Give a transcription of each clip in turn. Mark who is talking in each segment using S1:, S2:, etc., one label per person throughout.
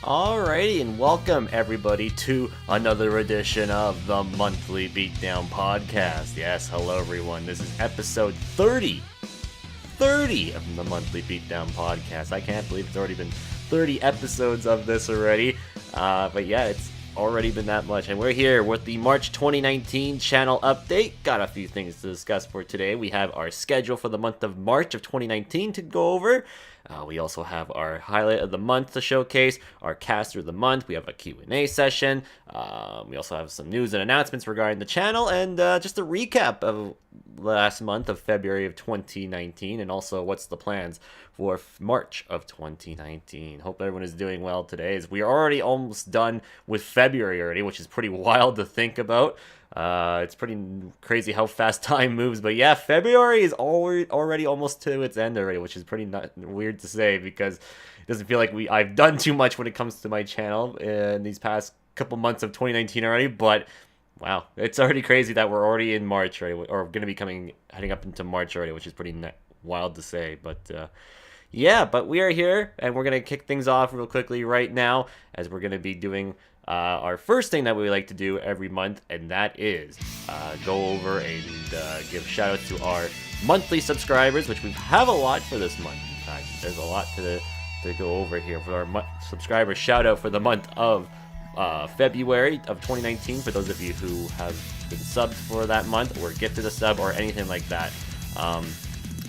S1: Alrighty, and welcome everybody to another edition of the Monthly Beadown Podcast. Yes, hello everyone. This is episode 30 of the Monthly Beatdown Podcast. I can't believe it's already been 30 episodes of this already. But yeah, it's already been that much. And we're here with the March 2019 channel update. Got a few things to discuss for today. We have our schedule for the month of March of 2019 to go over. We also have our highlight of the month to showcase, our caster of the month. We have a Q&A session. We also have some news and announcements regarding the channel, and just a recap of last month of February of 2019, and also what's the plans for March of 2019. Hope everyone is doing well today, as we are already almost done with February already, which is pretty wild to think about. It's pretty crazy how fast time moves, but yeah, February is already almost to its end already, which is pretty weird to say, because it doesn't feel like I've done too much when it comes to my channel in these past couple months of 2019 already. But wow, it's already crazy that we're already in March already, or going to be heading up into March already, which is pretty wild to say. But yeah, but we are here, and we're going to kick things off real quickly right now, as we're going to be doing our first thing that we like to do every month, and that is go over and give shout outs to our monthly subscribers, which we have a lot for this month. In fact, there's a lot to go over here for our subscriber shout out for the month of February of 2019. For those of you who have been subbed for that month, or gifted a sub, or anything like that,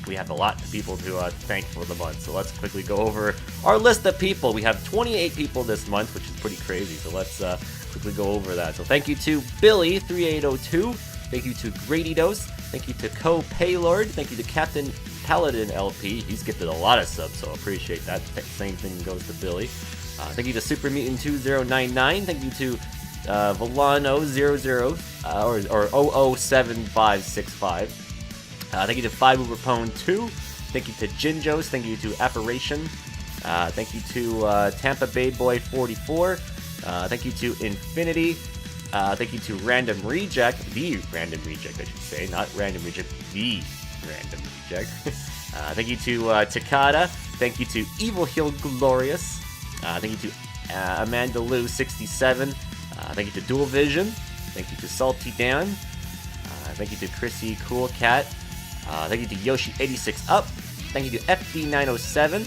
S1: we have a lot of people to thank for the month. So let's quickly go over our list of people. We have 28 people this month, which is pretty crazy. So let's quickly go over that. So thank you to Billy3802. Thank you to Grady Dose. Thank you to Co-Paylord. Thank you to Captain Paladin LP. He's gifted a lot of subs, so appreciate that. Same thing goes to Billy. Thank you to Super Mutant 2099. Thank you to Volano00 or 007565. Thank you to 5uberpone2. Thank you to Jinjos. Thank you to Apparition. Thank you to Tampa Bay Boy 44. Thank you to Infinity. Thank you to Random Reject. The Random Reject, I should say. Not Random Reject, the Random Reject. Thank you to Takada. Thank you to Evil Hill Glorious. Thank you to Amanda Lou 67. Thank you to Dual Vision. Thank you to Salty Dan. Thank you to Chrissy Cool Cat. Thank you to Yoshi86 Up. Thank you to FD907.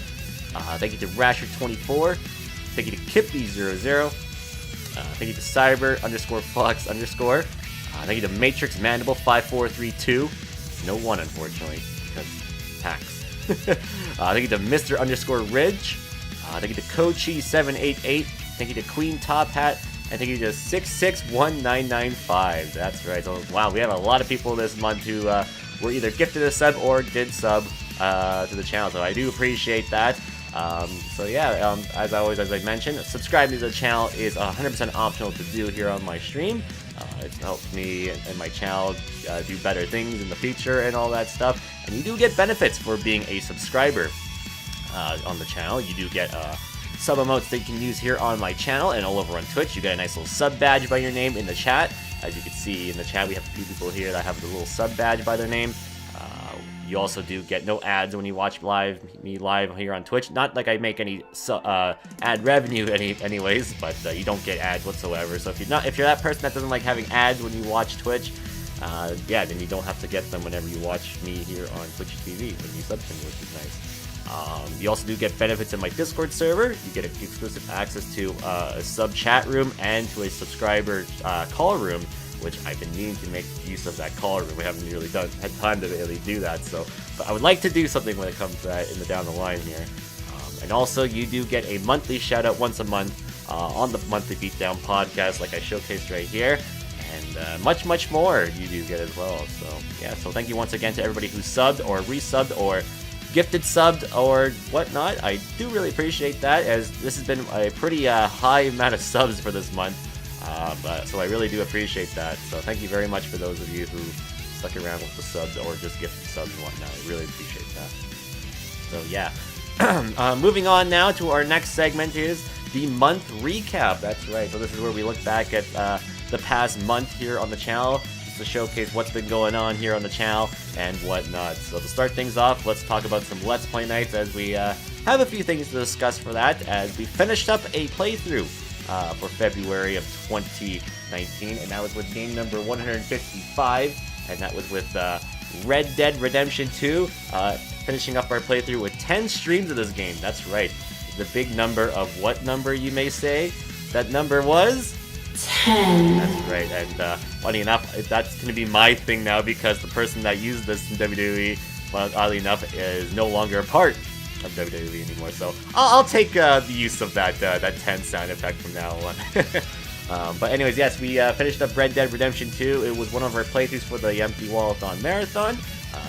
S1: Thank you to Rasher24. Thank you to Kippy00. Thank you to Cyber_Fox_. Thank you to Matrix Mandible 5432. No one, unfortunately, because tax. Thank you to Mr_Ridge. Thank you to Kochi788. Thank you to Queen Top Hat. And thank you to 661995. That's right. So, wow, we have a lot of people this month who were either gifted a sub or did sub to the channel. So I do appreciate that. So yeah, as I mentioned, subscribing to the channel is 100% optional to do here on my stream. It helps me and my channel do better things in the future and all that stuff. And you do get benefits for being a subscriber on the channel. You do get sub emotes that you can use here on my channel and all over on Twitch. You get a nice little sub badge by your name in the chat. As you can see in the chat, we have a few people here that have the little sub badge by their name. You also do get no ads when you watch me live here on Twitch. Not like I make any ad revenue anyways, but you don't get ads whatsoever. So if you're that person that doesn't like having ads when you watch Twitch, yeah, then you don't have to get them whenever you watch me here on Twitch TV when you sub to me, which is nice. You also do get benefits in my Discord server. You get exclusive access to a sub chat room and to a subscriber call room, which I've been needing to make use of that call room. We haven't really had time to really do that, but I would like to do something when it comes to that down the line here. And also, you do get a monthly shout out once a month on the Monthly Beatdown Podcast, like I showcased right here, and much more you do get as well. So yeah, so thank you once again to everybody who subbed or resubbed or gifted subbed or whatnot. I do really appreciate that, as this has been a pretty high amount of subs for this month. So I really do appreciate that. So thank you very much for those of you who stuck around with the subs or just gifted subs and whatnot. I really appreciate that. So yeah, moving on now to our next segment is the month recap. That's right. So this is where we look back at the past month here on the channel, just to showcase what's been going on here on the channel and whatnot. So to start things off, let's talk about some Let's Play nights, as we have a few things to discuss for that, as we finished up a playthrough for February of 2019, and that was with game number 155, and that was with Red Dead Redemption 2, finishing up our playthrough with 10 streams of this game. That's right, the big number of what number, you may say? That number was
S2: 10.
S1: That's right, and funny enough, that's going to be my thing now, because the person that used this in WWE, well, oddly enough, is no longer a part of WWE anymore, so I'll take the use of that 10 sound effect from now on. But anyways, yes, we finished up Red Dead Redemption 2. It was one of our playthroughs for the Empty Wallathon Marathon.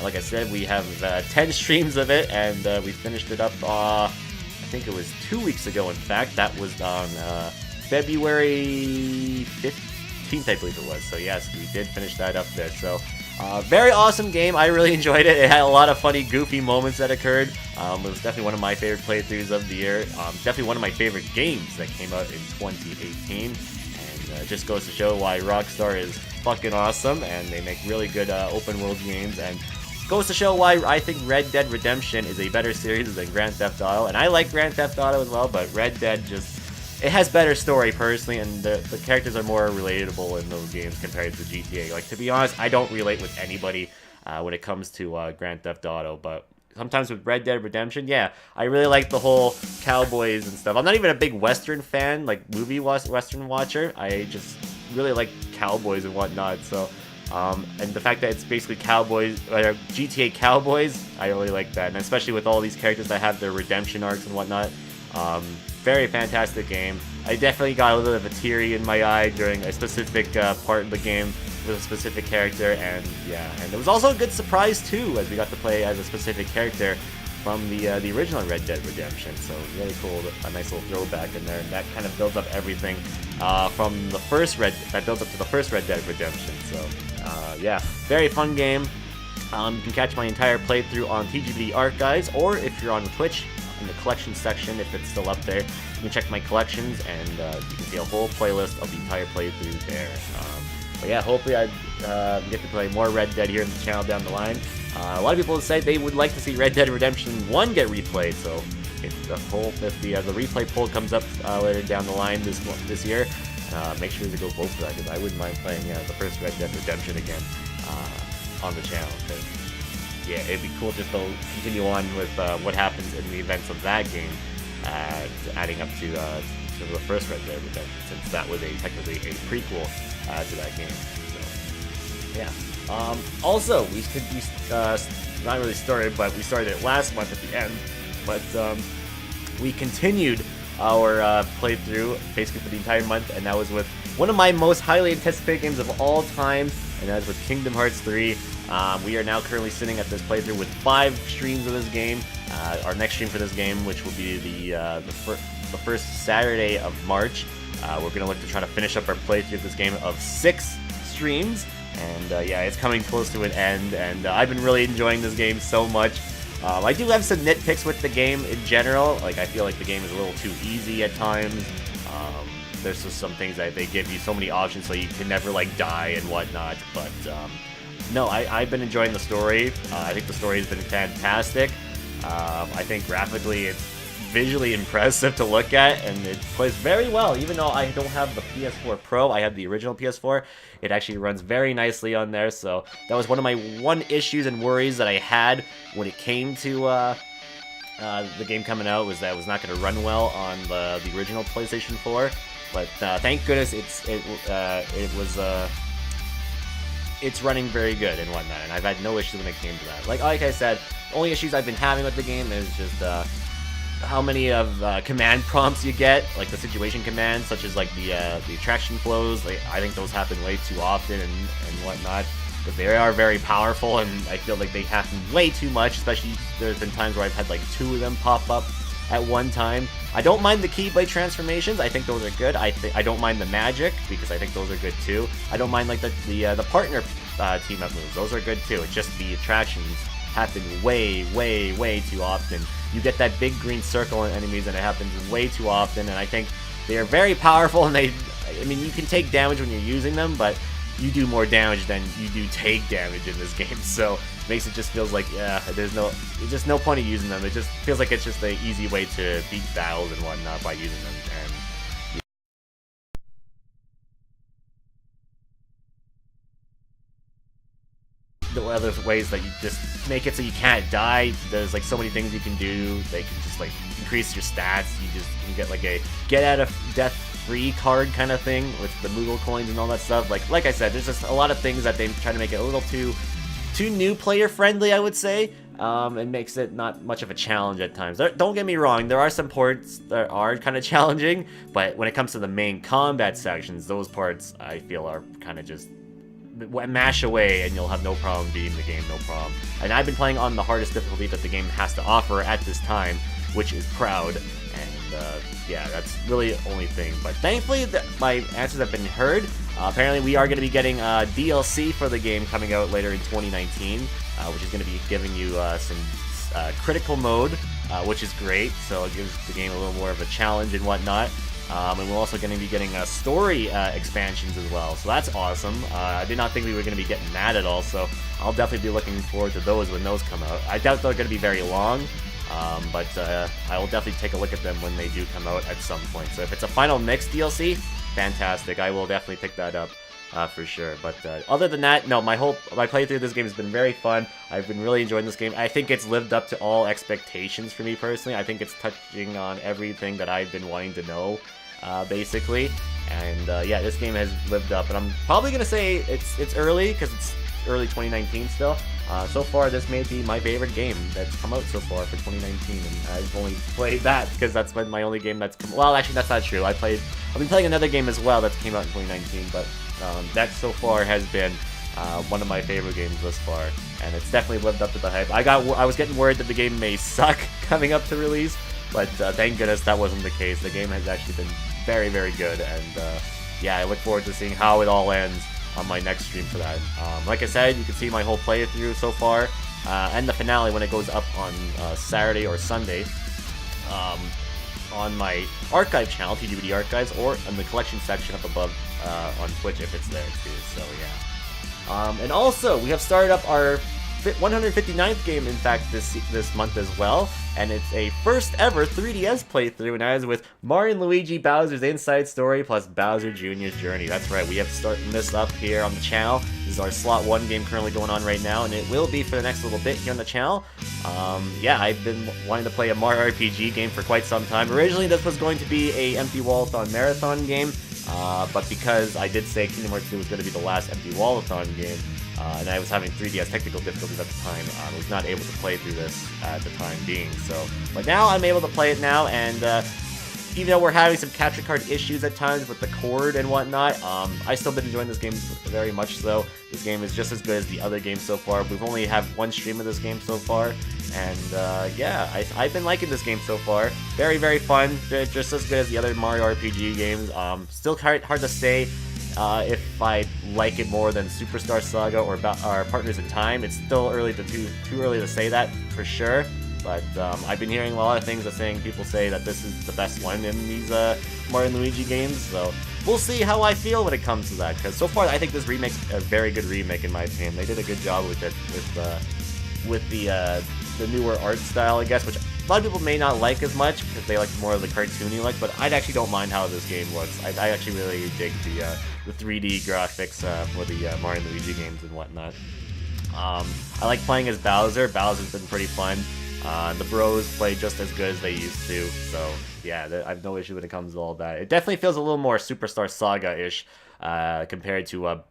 S1: Like I said, we have 10 streams of it, and we finished it up, I think it was 2 weeks ago, in fact. That was on February 15th, I believe it was. So yes, we did finish that up there. So very awesome game. I really enjoyed it. It had a lot of funny, goofy moments that occurred. It was definitely one of my favorite playthroughs of the year. Definitely one of my favorite games that came out in 2018. And it just goes to show why Rockstar is fucking awesome, and they make really good open world games. And goes to show why I think Red Dead Redemption is a better series than Grand Theft Auto. And I like Grand Theft Auto as well, but Red Dead it has better story personally, and the characters are more relatable in those games compared to GTA. Like, to be honest, I don't relate with anybody when it comes to Grand Theft Auto, but sometimes with Red Dead Redemption, yeah, I really like the whole cowboys and stuff. I'm not even a big Western fan, like movie Western watcher. I just really like cowboys and whatnot, so and the fact that it's basically cowboys, GTA cowboys, I really like that, and especially with all these characters that have their redemption arcs and whatnot. Very fantastic game. I definitely got a little bit of a teary in my eye during a specific part of the game with a specific character, and yeah, and it was also a good surprise too, as we got to play as a specific character from the original Red Dead Redemption. So really cool, a nice little throwback in there, and that kind of builds up everything from the first Red Dead Redemption. So yeah, very fun game. You can catch my entire playthrough on TGBD Archives, or if you're on Twitch, in the collection section, if it's still up there, you can check my collections, and you can see a whole playlist of the entire playthrough there. But yeah, hopefully I get to play more Red Dead here in the channel down the line. A lot of people say they would like to see Red Dead Redemption 1 get replayed, so if the replay poll comes up later down the line this year, make sure to go vote for that, because I wouldn't mind playing the first Red Dead Redemption again on the channel. Yeah, it'd be cool just to continue on with what happens in the events of that game, adding up to the first Red Dead Redemption, since that was technically a prequel to that game. So, yeah. Also, we not really started, but we started it last month at the end. But we continued our playthrough basically for the entire month, and that was with one of my most highly anticipated games of all time, and that is with Kingdom Hearts 3. We are now currently sitting at this playthrough with 5 streams of this game. Our next stream for this game, which will be the first Saturday of March, we're going to look to try to finish up our playthrough of this game of 6 streams. And yeah, it's coming close to an end, and I've been really enjoying this game so much. I do have some nitpicks with the game in general. Like, I feel like the game is a little too easy at times. There's just some things that they give you so many options, so you can never like die and whatnot. But no, I've been enjoying the story. I think the story has been fantastic. I think graphically it's visually impressive to look at, and it plays very well. Even though I don't have the PS4 Pro, I have the original PS4. It actually runs very nicely on there, so that was one of my issues and worries that I had when it came to the game coming out, was that it was not going to run well on the original PlayStation 4. But thank goodness it's running very good and whatnot, and I've had no issues when it came to that. Like I said, only issues I've been having with the game is just how many of command prompts you get, like the situation commands, such as like the attraction flows. Like, I think those happen way too often and whatnot, but they are very powerful, and I feel like they happen way too much. Especially there's been times where I've had like 2 of them pop up at one time. I don't mind the Keyblade transformations. I think those are good. I don't mind the magic, because I think those are good too. I don't mind like the partner team up moves. Those are good too. It's just the attractions happen way too often. You get that big green circle in enemies, and it happens way too often, and I think they are very powerful, and I mean, you can take damage when you're using them, but you do more damage than you do take damage in this game, so makes it just feels like, there's just no point of using them. It just feels like it's just an easy way to beat battles and whatnot by using them. And the other ways that you just make it so you can't die, there's like so many things you can do. They can just like increase your stats. You can get like a get out of death free card kind of thing with the Moogle coins and all that stuff. Like I said, there's just a lot of things that they try to make it a little too new player friendly, I would say. It makes it not much of a challenge at times. Don't get me wrong, there are some parts that are kind of challenging, but when it comes to the main combat sections, those parts I feel are kind of just mash away and you'll have no problem beating the game, no problem. And I've been playing on the hardest difficulty that the game has to offer at this time, which is Proud. And yeah, that's really the only thing. But thankfully, my answers have been heard. Apparently, we are going to be getting DLC for the game coming out later in 2019, which is going to be giving you some critical mode, which is great. So it gives the game a little more of a challenge and whatnot. And we're also going to be getting story expansions as well, so that's awesome. I did not think we were going to be getting that at all, so I'll definitely be looking forward to those when those come out. I doubt they're going to be very long, but I will definitely take a look at them when they do come out at some point. So if it's a Final Mix DLC, fantastic. I will definitely pick that up for sure. But other than that, no, my playthrough of this game has been very fun. I've been really enjoying this game. I think it's lived up to all expectations for me personally. I think it's touching on everything that I've been wanting to know, basically. And yeah, this game has lived up. And I'm probably going to say it's early because it's early 2019 still. So far, this may be my favorite game that's come out so far for 2019, and I've only played that because that's been my only game that's come. Well, actually, that's not true. I've been playing another game as well that came out in 2019, but that so far has been one of my favorite games thus far, and it's definitely lived up to the hype. I was getting worried that the game may suck coming up to release, but thank goodness that wasn't the case. The game has actually been very, very good, and yeah, I look forward to seeing how it all ends on my next stream for that. Like I said, you can see my whole playthrough so far, and the finale when it goes up on Saturday or Sunday, on my archive channel, TGBD Archives, or in the collection section up above on Twitch if it's there too, so yeah. And also, we have started up our 159th game, in fact, this month as well, and it's a first ever 3DS playthrough, and that is with Mario and Luigi Bowser's Inside Story plus Bowser Jr.'s Journey. That's right, we have started this up here on the channel. This is our slot 1 game currently going on right now, and it will be for the next little bit here on the channel. Yeah, I've been wanting to play a Mario RPG game for quite some time. Originally, this was going to be a Empty Wallathon Marathon game, but because I did say Kingdom Hearts 2 was going to be the last Empty Wallathon game, and I was having 3DS technical difficulties at the time, I was not able to play through this at the time being. So, but now I'm able to play it now, and even though we're having some capture card issues at times with the cord and whatnot, I still been enjoying this game very much so. This game is just as good as the other games so far. We've only had one stream of this game so far, and yeah, I've been liking this game so far. Very, very fun, just as good as the other Mario RPG games. Still hard to say if I like it more than Superstar Saga or Partners in Time. It's still too early to say that for sure, but I've been hearing a lot of things people say that this is the best one in these Mario and Luigi games, so we'll see how I feel when it comes to that, because so far I think this remake's a very good remake in my opinion. They did a good job with it, with the newer art style, I guess, which a lot of people may not like as much because they like more of the cartoony look, but I actually don't mind how this game looks. I actually really dig the 3D graphics for the Mario and Luigi games and whatnot. I like playing as Bowser. Bowser's been pretty fun. The bros play just as good as they used to, so yeah, I have no issue when it comes to all that. It definitely feels a little more Superstar Saga-ish compared to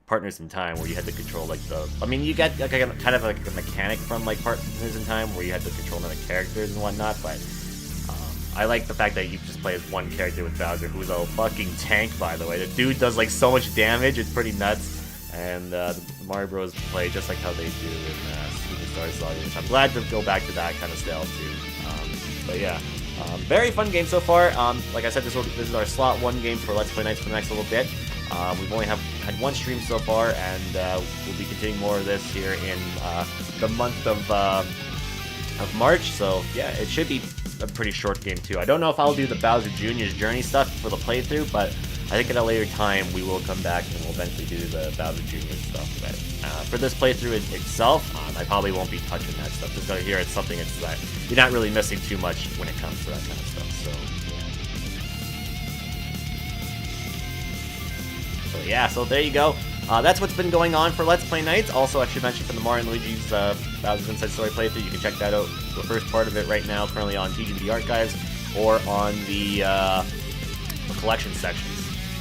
S1: Partners in Time, where you had to control you get like kind of like a mechanic from like Partners in Time where you had to control other characters and whatnot, but I like the fact that you just play as one character with Bowser, who's a fucking tank, by the way. The dude does like so much damage, it's pretty nuts, and the Mario Bros play just like how they do in Superstar Saga, which I'm glad to go back to that kind of style too. But yeah, very fun game so far. Like I said, this is our slot 1 game for Let's Play Nights for the next little bit. We've only had one stream so far, and we'll be continuing more of this here in the month of March. So yeah, it should be a pretty short game too. I don't know if I'll do the Bowser Jr.'s Journey stuff for the playthrough, but I think at a later time we will come back and we'll eventually do the Bowser Jr. stuff. But for this playthrough itself, I probably won't be touching that stuff. Just out here, it's something that you're not really missing too much when it comes to that kind of stuff. So yeah, so there you go. That's what's been going on for Let's Play nights. Also, I should mention for the Mario and Luigi's Bowser's Inside Story playthrough, you can check that out. The first part of it right now, currently on TGB Archives or on the collection sections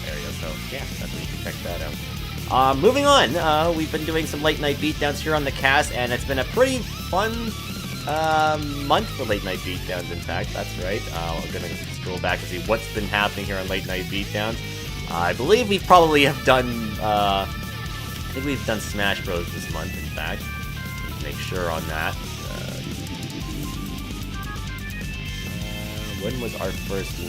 S1: area. So yeah, that's where you can check that out. Moving on, we've been doing some late night beatdowns here on the cast, and it's been a pretty fun month for late night beatdowns. In fact, that's right. I'm gonna scroll back and see what's been happening here on late night beatdowns. I believe we probably have done, I think we've done Smash Bros. This month, in fact. Make sure on that. When was our first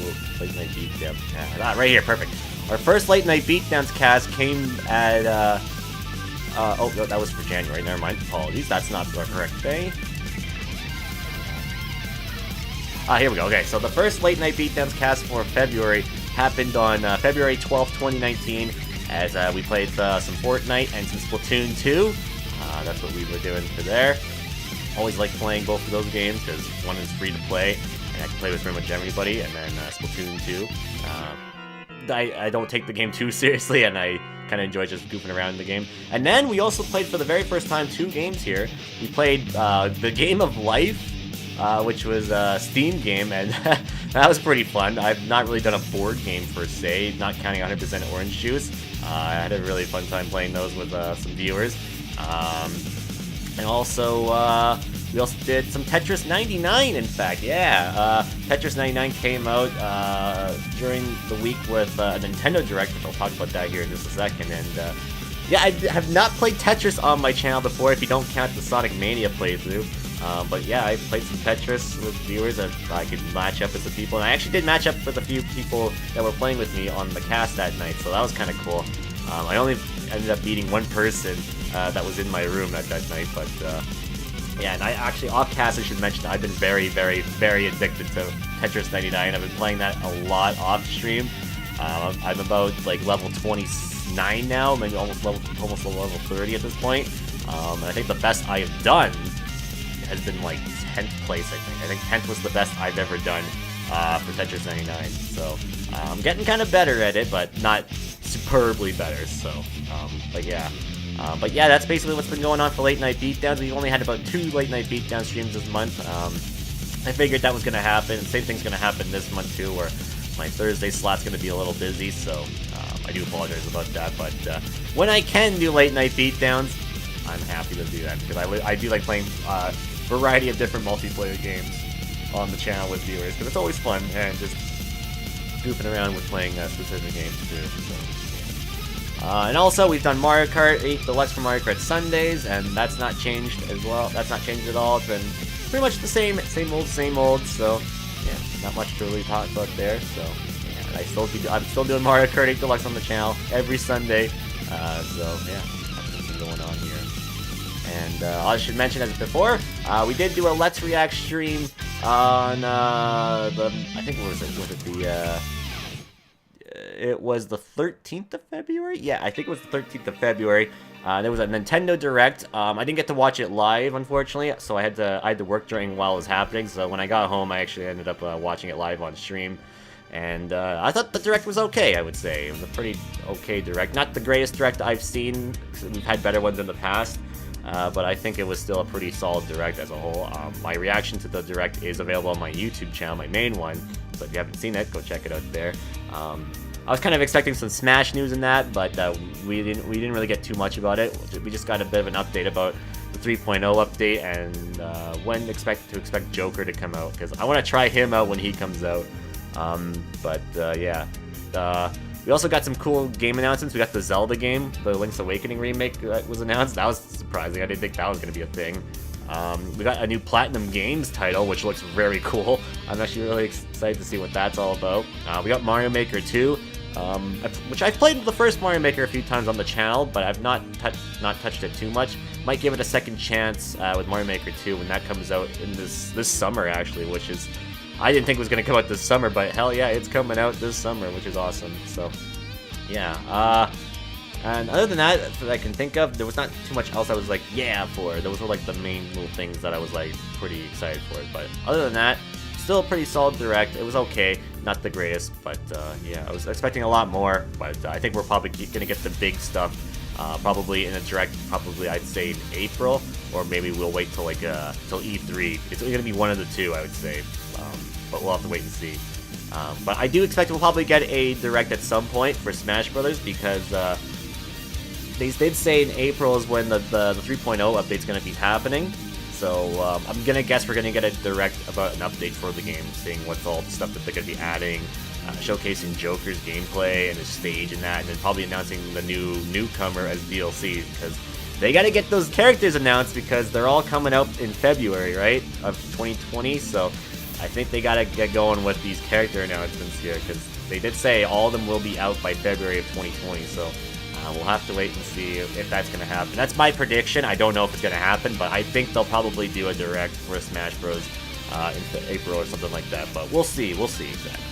S1: late night beatdown cast? Right here, perfect. Our first late night beatdowns cast came at, oh, no, that was for January, never mind, apologies, that's not the correct day. Here we go, okay, so the first late night beatdowns cast for February happened on February 12th, 2019, as we played some Fortnite and some Splatoon 2. That's what we were doing for there. Always like playing both of those games, because one is free to play, and I can play with pretty much everybody, and then Splatoon 2. I don't take the game too seriously, and I kind of enjoy just goofing around in the game. And then we also played, for the very first time, 2 games here. We played the Game of Life, which was a Steam game, and that was pretty fun. I've not really done a board game per se, not counting 100% Orange Juice. I had a really fun time playing those with some viewers. And also, we also did some Tetris 99, in fact, yeah. Tetris 99 came out during the week with a Nintendo Direct, which I'll talk about that here in just a second. And yeah, I have not played Tetris on my channel before, if you don't count the Sonic Mania playthrough. But yeah, I played some Tetris with viewers that I could match up with some people, and I actually did match up with a few people that were playing with me on the cast that night, so that was kind of cool. I only ended up beating one person that was in my room at that night, but yeah, and I actually, off cast, I should mention, I've been very, very, very addicted to Tetris 99. I've been playing that a lot off stream. I'm about like level 29 now, maybe almost level 30 at this point. And I think the best I have done has been like 10th place, I think. I think 10th was the best I've ever done for Tetris 99. So I'm getting kind of better at it, but not superbly better. So, but yeah, that's basically what's been going on for late night beatdowns. We've only had about 2 late night beatdown streams this month. I figured that was going to happen. Same thing's going to happen this month too, where my Thursday slot's going to be a little busy. So I do apologize about that. But when I can do late night beatdowns, I'm happy to do that, because I do like playing a variety of different multiplayer games on the channel with viewers, because it's always fun, and just goofing around with playing specific games too. So, yeah. And also, we've done Mario Kart 8 Deluxe for Mario Kart Sundays, and that's not changed as well. That's not changed at all. It's been pretty much the same old. So, yeah, not much to really talk about there. So, yeah, I'm still doing Mario Kart 8 Deluxe on the channel every Sunday. So, yeah, that's what's been going on here. And I should mention, as before, we did do a Let's React stream on I think it was the 13th of February? Yeah, I think it was the 13th of February. There was a Nintendo Direct. I didn't get to watch it live, unfortunately, so I had to work while it was happening. So when I got home, I actually ended up watching it live on stream. And I thought the Direct was okay, I would say. It was a pretty okay Direct. Not the greatest Direct I've seen, because we've had better ones in the past. But I think it was still a pretty solid Direct as a whole. My reaction to the Direct is available on my YouTube channel, my main one. So if you haven't seen it, go check it out there. I was kind of expecting some Smash news in that, but we didn't really get too much about it. We just got a bit of an update about the 3.0 update, and when to expect Joker to come out, because I want to try him out when he comes out. Yeah. We also got some cool game announcements. We got the Zelda game, the Link's Awakening remake that was announced. That was surprising. I didn't think that was going to be a thing. We got a new Platinum Games title, which looks very cool. I'm actually really excited to see what that's all about. We got Mario Maker 2, which I've played the first Mario Maker a few times on the channel, but I've not touched it too much. Might give it a second chance with Mario Maker 2 when that comes out in this summer, actually, which is... I didn't think it was going to come out this summer, but hell yeah, it's coming out this summer, which is awesome. So, yeah. And other than that I can think of, there was not too much else I was like, yeah, for. Those were like the main little things that I was like pretty excited for. But other than that, still a pretty solid Direct. It was okay, not the greatest, but yeah, I was expecting a lot more. But I think we're probably gonna get the big stuff, probably in a Direct. Probably I'd say in April, or maybe we'll wait till like till E3. It's gonna be one of the two, I would say. But we'll have to wait and see. But I do expect we'll probably get a Direct at some point for Smash Brothers, because they did say in April is when the 3.0 update's going to be happening. So I'm going to guess we're going to get a Direct about an update for the game, seeing what's all the stuff that they're going to be adding, showcasing Joker's gameplay and his stage and that, and then probably announcing the new newcomer as DLC, because they got to get those characters announced, because they're all coming out in February, right, of 2020. So I think they got to get going with these character announcements here, because they did say all of them will be out by February of 2020. So we'll have to wait and see if that's going to happen. That's my prediction. I don't know if it's going to happen, but I think they'll probably do a Direct for Smash Bros. In April or something like that. But we'll see. We'll see exactly.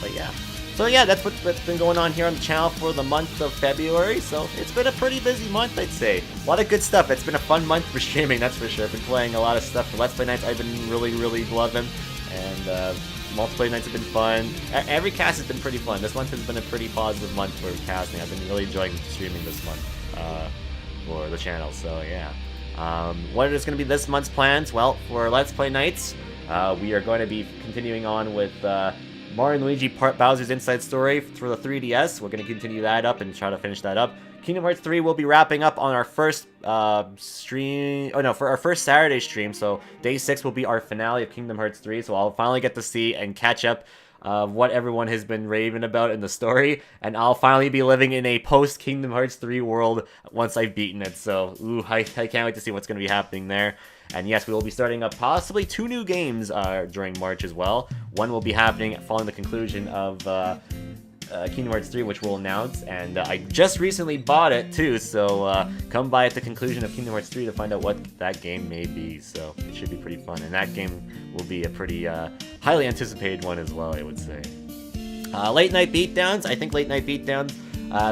S1: But yeah. So yeah, that's what's been going on here on the channel for the month of February. So it's been a pretty busy month, I'd say. A lot of good stuff. It's been a fun month for streaming, that's for sure. I've been playing a lot of stuff. The Let's Play nights I've been really loving. And multiplayer nights have been fun. Every cast has been pretty fun. This month has been a pretty positive month for casting. I've been really enjoying streaming this month for the channel. So yeah. What is going to be this month's plans? Well, for Let's Play nights, we are going to be continuing on with Mario and Luigi Bowser's Inside Story for the 3DS. We're going to continue that up and try to finish that up. Kingdom Hearts 3 will be wrapping up on our first stream. Oh no, for our first Saturday stream. So day 6 will be our finale of Kingdom Hearts 3. So I'll finally get to see and catch up what everyone has been raving about in the story, and I'll finally be living in a post Kingdom Hearts 3 world once I've beaten it. So I can't wait to see what's going to be happening there. And yes, we will be starting up possibly 2 new games during March as well. One will be happening following the conclusion of Kingdom Hearts 3, which we'll announce, and I just recently bought it too, so come by at the conclusion of Kingdom Hearts 3 to find out what that game may be. So it should be pretty fun, and that game will be a pretty highly anticipated one as well, I would say. Late Night Beatdowns. I think Late Night Beatdowns,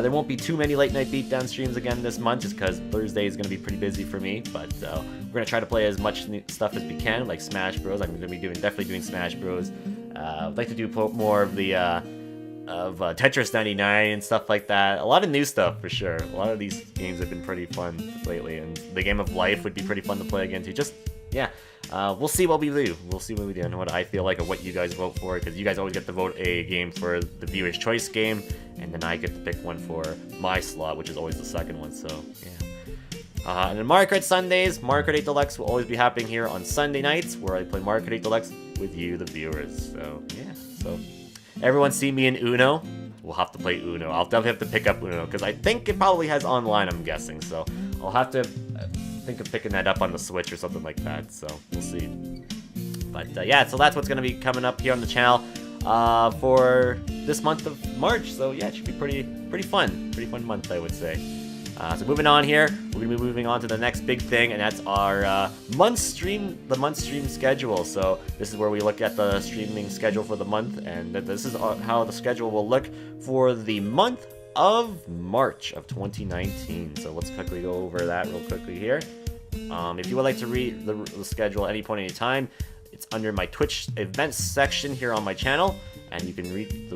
S1: there won't be too many Late Night Beatdown streams again this month, just because Thursday is going to be pretty busy for me, but we're going to try to play as much stuff as we can, like Smash Bros. I'm going to be definitely doing Smash Bros. I'd like to do more of the Tetris 99 and stuff like that. A lot of new stuff for sure. A lot of these games have been pretty fun lately, and the Game of Life would be pretty fun to play again too. Just yeah, we'll see what we do. We'll see what we do and what I feel like, or what you guys vote for, because you guys always get to vote a game for the viewer's choice game, and then I get to pick one for my slot, which is always the second one. So yeah. And then Mario Kart Sundays, Mario Kart 8 Deluxe will always be happening here on Sunday nights, where I play Mario Kart 8 Deluxe with you, the viewers. So yeah, so everyone see me in Uno. We'll have to play Uno. I'll definitely have to pick up Uno, because I think it probably has online, I'm guessing. So I'll have to think of picking that up on the Switch or something like that. So we'll see. But yeah, so that's what's going to be coming up here on the channel for this month of March. So yeah, it should be pretty fun. Pretty fun month, I would say. So moving on here, we're going to be moving on to the next big thing, and that's our the month stream schedule. So this is where we look at the streaming schedule for the month, and this is how the schedule will look for the month of March of 2019. So let's quickly go over that real quickly here. If you would like to read the schedule at any point in any time, it's under my Twitch events section here on my channel, and you can read the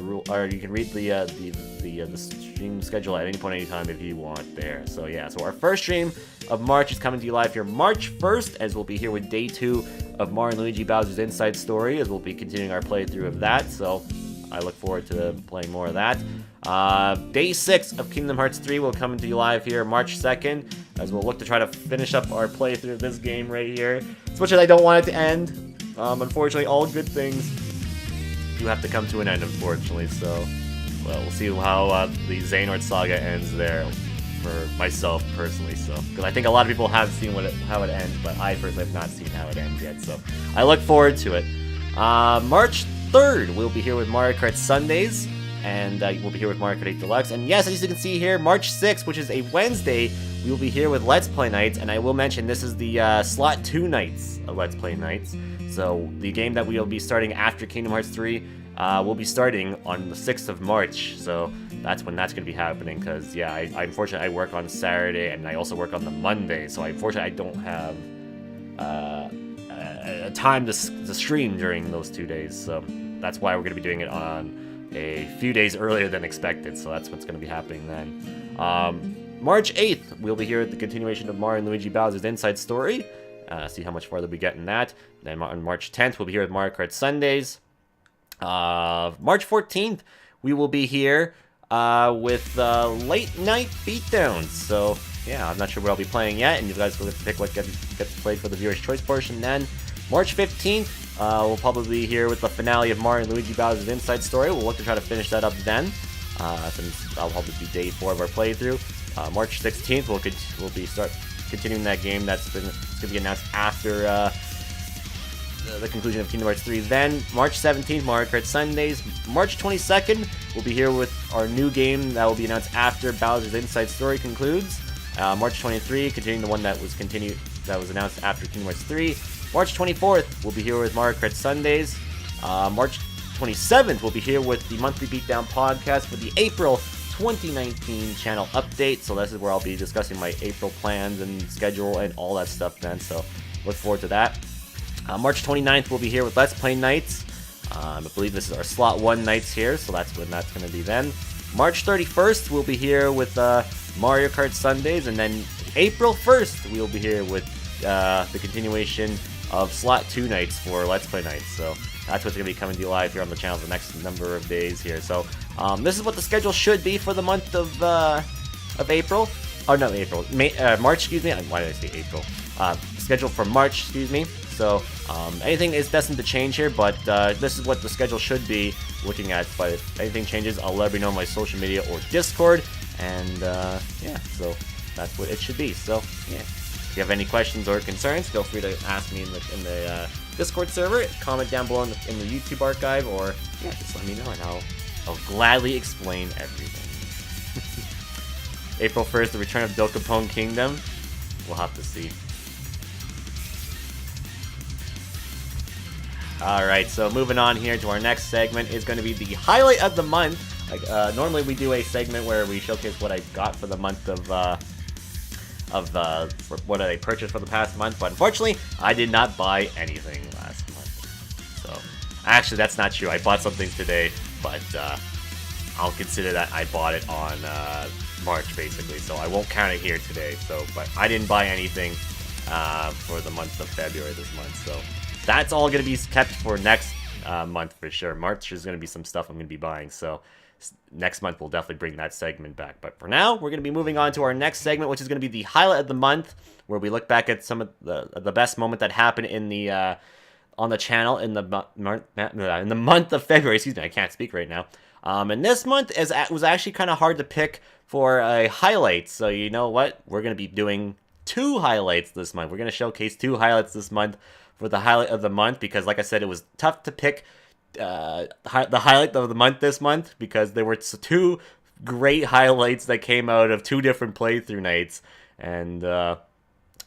S1: stream schedule at any point, any time if you want there. So yeah, so our first stream of March is coming to you live here March 1st, as we'll be here with day 2 of Mario and Luigi Bowser's Inside Story, as we'll be continuing our playthrough of that. So I look forward to playing more of that. Day 6 of Kingdom Hearts 3 will come to you live here March 2nd, as we'll look to try to finish up our playthrough of this game right here. As much as I don't want it to end, unfortunately, all good things do have to come to an end, unfortunately. So, well, we'll see how the Xehanort Saga ends there for myself personally. So, because I think a lot of people have seen how it ends, but I personally have not seen how it ends yet. So, I look forward to it. March 3rd, we'll be here with Mario Kart Sundays, and we'll be here with Mario Kart 8 Deluxe. And yes, as you can see here, March 6th, which is a Wednesday, we will be here with Let's Play Nights, and I will mention this is the Slot 2 nights of Let's Play Nights. So the game that we'll be starting after Kingdom Hearts 3 will be starting on the 6th of March. So that's when that's going to be happening, because yeah, I unfortunately I work on Saturday and I also work on the Monday, so unfortunately I don't have a time to stream during those 2 days. So that's why we're going to be doing it on a few days earlier than expected. So that's what's going to be happening then. March 8th, we'll be here at the continuation of Mario and Luigi Bowser's Inside Story. See how much farther we get in that. Then on March 10th, we'll be here with Mario Kart Sundays. March 14th, we will be here with Late Night Beatdowns. So yeah, I'm not sure what I'll be playing yet, and you guys will get to pick what gets played for the viewer's choice portion. Then March 15th, we'll probably be here with the finale of Mario and Luigi Bowser's Inside Story. We'll look to try to finish that up then, since that'll probably be day 4 of our playthrough. March 16th, we'll be continuing that game it's going to be announced after the conclusion of Kingdom Hearts 3. Then March 17th, Mario Kart Sundays. March 22nd, we'll be here with our new game that will be announced after Bowser's Inside Story concludes. March 23, continuing the one that was announced after Kingdom Hearts 3. March 24th, we'll be here with Mario Kart Sundays. March 27th, we'll be here with the Monthly Beatdown Podcast for the April 2019 channel update. So this is where I'll be discussing my April plans and schedule and all that stuff then. So look forward to that. March 29th, we'll be here with Let's Play Nights. I believe this is our slot 1 nights here, so that's when that's going to be then. March 31st, we'll be here with Mario Kart Sundays, and then April 1st, we'll be here with the continuation of slot 2 nights for Let's Play Nights. So that's what's going to be coming to you live here on the channel the next number of days here. So this is what the schedule should be for the month of April. Oh, not April. March, excuse me. Why did I say April? Schedule for March, excuse me. So anything is destined to change here, but this is what the schedule should be looking at. But if anything changes, I'll let you know on my social media or Discord. And yeah, so that's what it should be. So yeah, if you have any questions or concerns, feel free to ask me in the Discord server. Comment down below in the YouTube archive, or yeah, just let me know, and I'll gladly explain everything. April 1st, the return of Dokapon Kingdom. We'll have to see. Alright, so moving on here to our next segment is going to be the highlight of the month. Normally we do a segment where we showcase what I got for the month of what I purchased for the past month, but unfortunately, I did not buy anything last month. So, actually, that's not true. I bought something today, but I'll consider that I bought it on March, basically, so I won't count it here today. So, but I didn't buy anything for the month of February this month, so that's all going to be kept for next month for sure. March is going to be some stuff I'm going to be buying, so next month we'll definitely bring that segment back. But for now, we're going to be moving on to our next segment, which is going to be the highlight of the month, where we look back at some of the best moment that happened in the on the channel in the month of February. Excuse me, I can't speak right now. And this month was actually kind of hard to pick for a highlight. So you know what? We're going to be doing 2 highlights this month. We're going to showcase 2 highlights this month for the highlight of the month, because like I said, it was tough to pick the highlight of the month this month, because there were 2 great highlights that came out of 2 different playthrough nights, and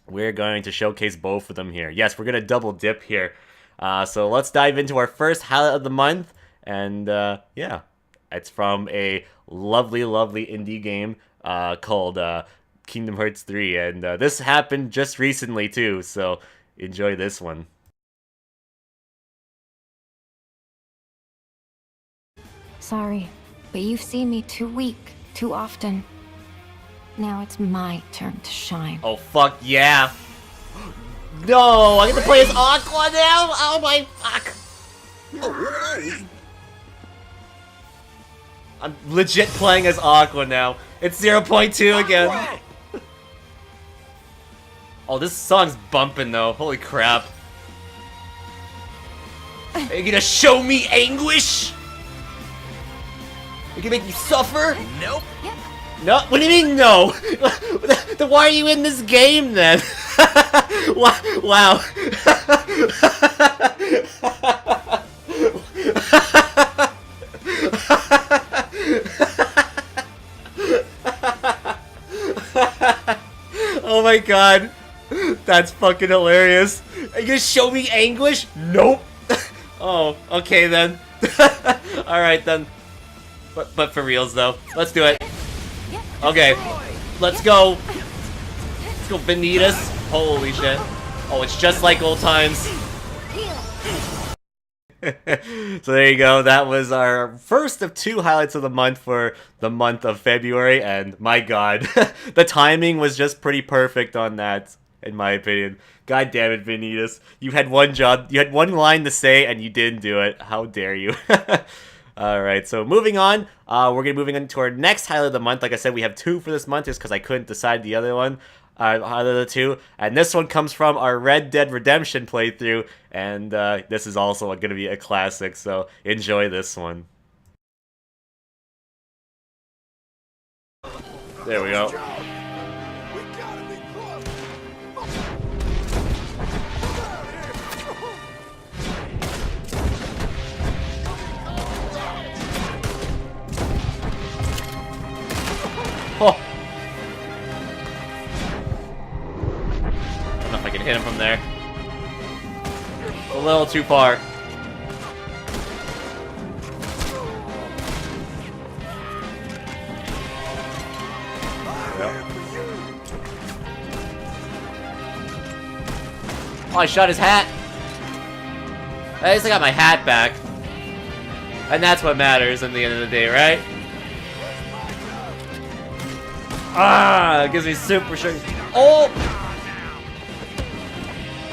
S1: we're going to showcase both of them here. Yes, we're going to double dip here. So let's dive into our first highlight of the month, and yeah, it's from a lovely indie game called Kingdom Hearts 3, and this happened just recently too, so enjoy this one.
S2: Sorry, but you've seen me too weak, too often. Now it's my turn to shine.
S1: Oh, fuck yeah. No, I get to play as Aqua now? Oh my fuck. I'm legit playing as Aqua now. It's 0.2 again. Oh, this song's bumping though. Holy crap. Are you gonna show me anguish? You gonna make me suffer?
S3: Nope.
S1: No? What do you mean no? Then why are you in this game then? Wow. Oh my god. That's fucking hilarious. Are you gonna show me English? Nope. Oh, okay then. Alright then. But for reals though. Let's do it. Okay. Let's go. Let's go, Vanitas. Holy shit. Oh, it's just like old times. So there you go. That was our first of 2 highlights of the month for the month of February. And my god, the timing was just pretty perfect on that, in my opinion. God damn it, Vanitas. You had one job. You had one line to say and you didn't do it. How dare you. Alright, so moving on. We're going to be moving on to our next highlight of the month. Like I said, we have 2 for this month just because I couldn't decide the other one. Either of the 2. And this one comes from our Red Dead Redemption playthrough. And this is also going to be a classic, so enjoy this one. There we go. Oh. I don't know if I can hit him from there. A little too far. Yep. Oh, I shot his hat. At least I got my hat back. And that's what matters in the end of the day, right? Ah, it gives me super strength. Oh!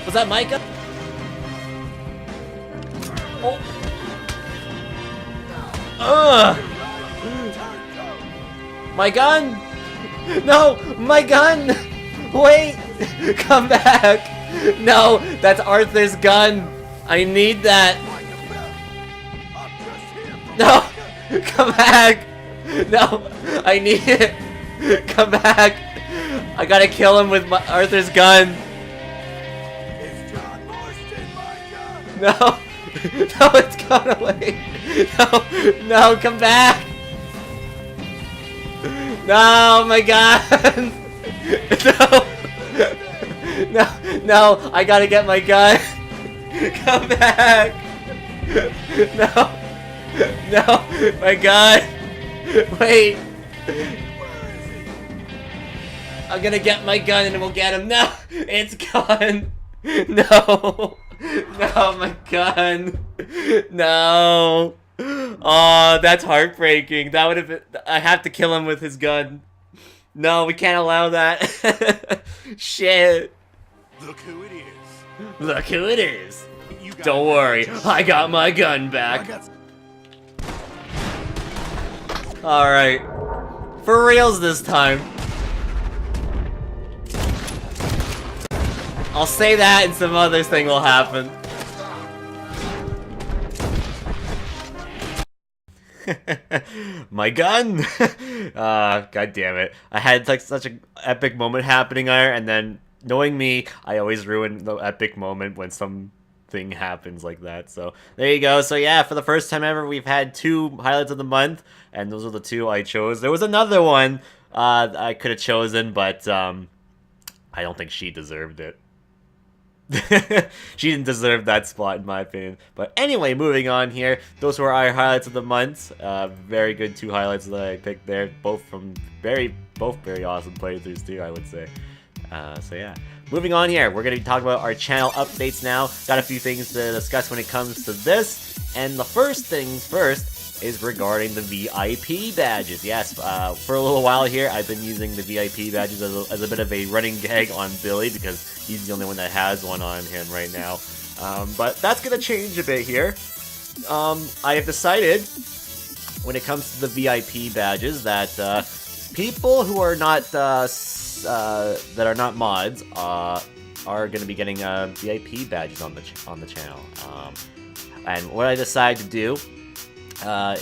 S1: Was that Micah? Oh! Ugh! My gun! No! My gun! Wait! Come back! No! That's Arthur's gun! I need that! No! Come back! No! I need it! Come back! I gotta kill him with Arthur's gun! No! No, it's gone away! No! No, come back! No, my gun! No! No, no, I gotta get my gun! Come back! No! No, my gun! Wait! I'm gonna get my gun and we'll get him. No! It's gone! No! No, my gun! No! Oh, that's heartbreaking. That would have been... I have to kill him with his gun. No, we can't allow that. Shit.
S3: Look who it is.
S1: Look who it is. Don't worry, I got my gun back. Alright. For reals this time. I'll say that and some other thing will happen. My gun! God damn it. I had like such an epic moment happening there, and then knowing me, I always ruin the epic moment when something happens like that. So there you go. So yeah, for the first time ever, we've had 2 highlights of the month, and those are the 2 I chose. There was another one I could have chosen, but I don't think she deserved it. She didn't deserve that spot in my opinion. But anyway, moving on here. Those were our highlights of the month. Very good 2 highlights that I picked there. Both very awesome playthroughs too, I would say. So yeah. Moving on here, we're going to be talking about our channel updates now. Got a few things to discuss when it comes to this. And the first things first is regarding the VIP badges. Yes, for a little while here, I've been using the VIP badges as a bit of a running gag on Billy because he's the only one that has one on him right now. But that's going to change a bit here. I have decided, when it comes to the VIP badges, that people who are not that are not mods are going to be getting VIP badges on the channel. And what I decided to do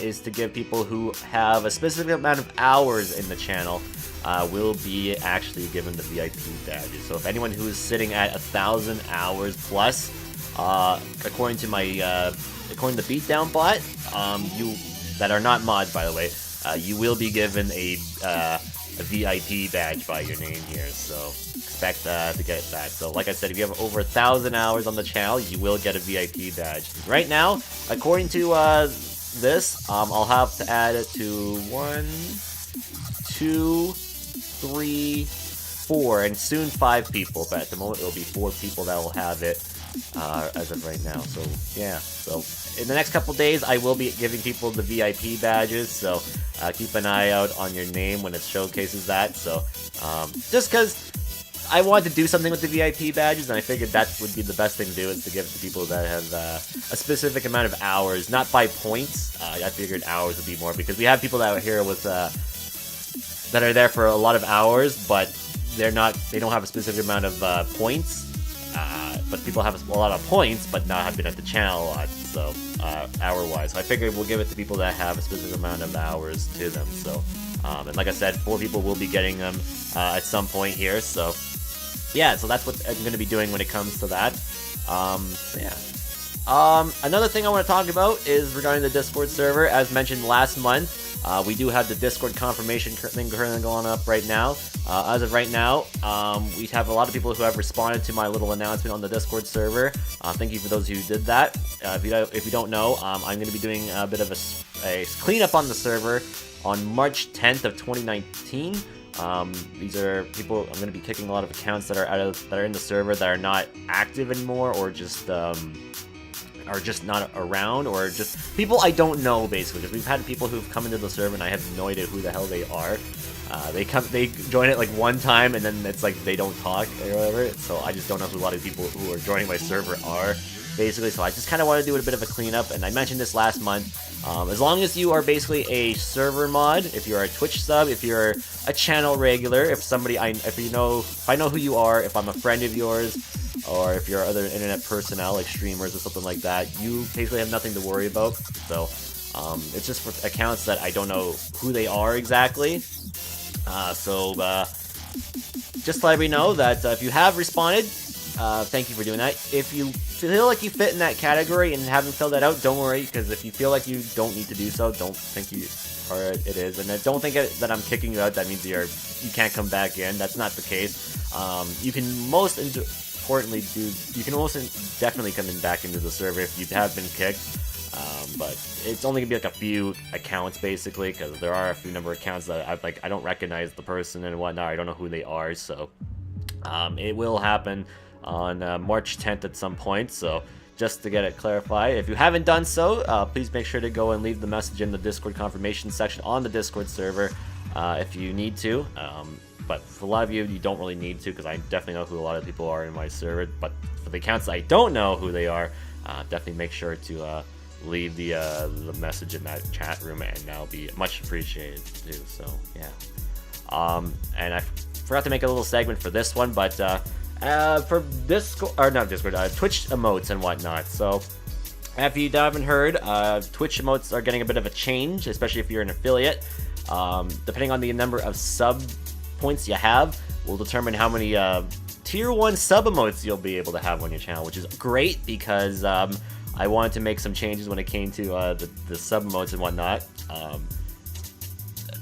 S1: is to give people who have a specific amount of hours in the channel will be actually given the VIP badges. So if anyone who is sitting at 1,000 hours plus, according to the Beatdown bot, you that are not mods by the way, you will be given a a VIP badge by your name here, so expect to get that. So like I said, if you have over 1,000 hours on the channel, you will get a VIP badge. Right now, according to this, I'll have to add it to 1, 2, 3, 4, and soon 5 people, but at the moment it'll be 4 people that will have it as of right now. So yeah, so in the next couple days I will be giving people the VIP badges, so keep an eye out on your name when it showcases that. So just because I wanted to do something with the VIP badges, and I figured that would be the best thing to do, is to give it to people that have a specific amount of hours, not by points. I figured hours would be more, because we have people that are here with that are there for a lot of hours, but they don't have a specific amount of points. But people have a lot of points, but not have been at the channel a lot, so hour-wise. So I figured we'll give it to people that have a specific amount of hours to them. So, and like I said, 4 people will be getting them at some point here. So, yeah, so that's what I'm going to be doing when it comes to that. Another thing I want to talk about is regarding the Discord server. As mentioned last month, we do have the Discord confirmation thing currently going up right now. As of right now, we have a lot of people who have responded to my little announcement on the Discord server. Thank you for those who did that. If you don't know, I'm going to be doing a bit of a cleanup on the server on March 10th of 2019. These are people. I'm going to be kicking a lot of accounts that are in the server that are not active anymore, or just not around, or just people I don't know, basically. Because we've had people who've come into the server and I have no idea who the hell they are. They join it like one time and then it's like they don't talk or whatever. So I just don't know who a lot of people who are joining my server are, basically. So I just kind of want to do a bit of a cleanup, and I mentioned this last month. As long as you are basically a server mod, if you're a Twitch sub, if you're a channel regular, if I know who you are, if I'm a friend of yours, or if you're other internet personnel like streamers or something like that, you basically have nothing to worry about. So it's just for accounts that I don't know who they are exactly. Just to let everybody know that if you have responded, thank you for doing that. If you feel like you fit in that category and haven't filled that out, don't worry, because if you feel like you don't need to do so, don't think you are. It is, and don't think that I'm kicking you out. That means you can't come back in. That's not the case. You can most definitely come back into the server if you have been kicked. But it's only gonna be like a few accounts, basically, because there are a few number of accounts that I don't recognize the person and whatnot. I don't know who they are, so it will happen on March 10th at some point. So just to get it clarified, if you haven't done so, please make sure to go and leave the message in the Discord confirmation section on the Discord server if you need to. But for a lot of you, you don't really need to, because I definitely know who a lot of people are in my server. But for the accounts I don't know who they are, definitely make sure to leave the message in that chat room, and that'll be much appreciated too. So yeah, and I forgot to make a little segment for this one, but for Discord, or not Discord, Twitch emotes and whatnot. So if you haven't heard, Twitch emotes are getting a bit of a change, especially if you're an affiliate. Depending on the number of sub points you have, will determine how many tier 1 sub emotes you'll be able to have on your channel, which is great, because I wanted to make some changes when it came to the sub emotes and whatnot.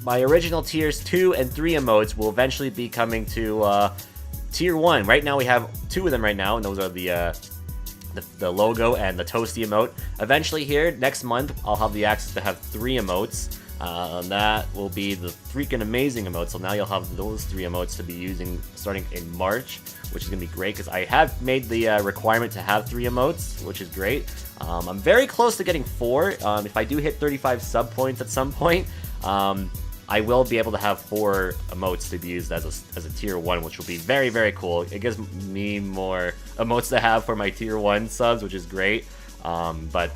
S1: My original tiers 2 and 3 emotes will eventually be coming to tier 1. Right now we have 2 of them right now, and those are the logo and the toasty emote. Eventually here, next month, I'll have the access to have 3 emotes. And that will be the freaking amazing emotes. So now you'll have those 3 emotes to be using starting in March, which is going to be great, because I have made the requirement to have 3 emotes, which is great. I'm very close to getting 4. If I do hit 35 sub points at some point, I will be able to have 4 emotes to be used as a tier 1, which will be very, very cool. It gives me more emotes to have for my tier 1 subs, which is great. But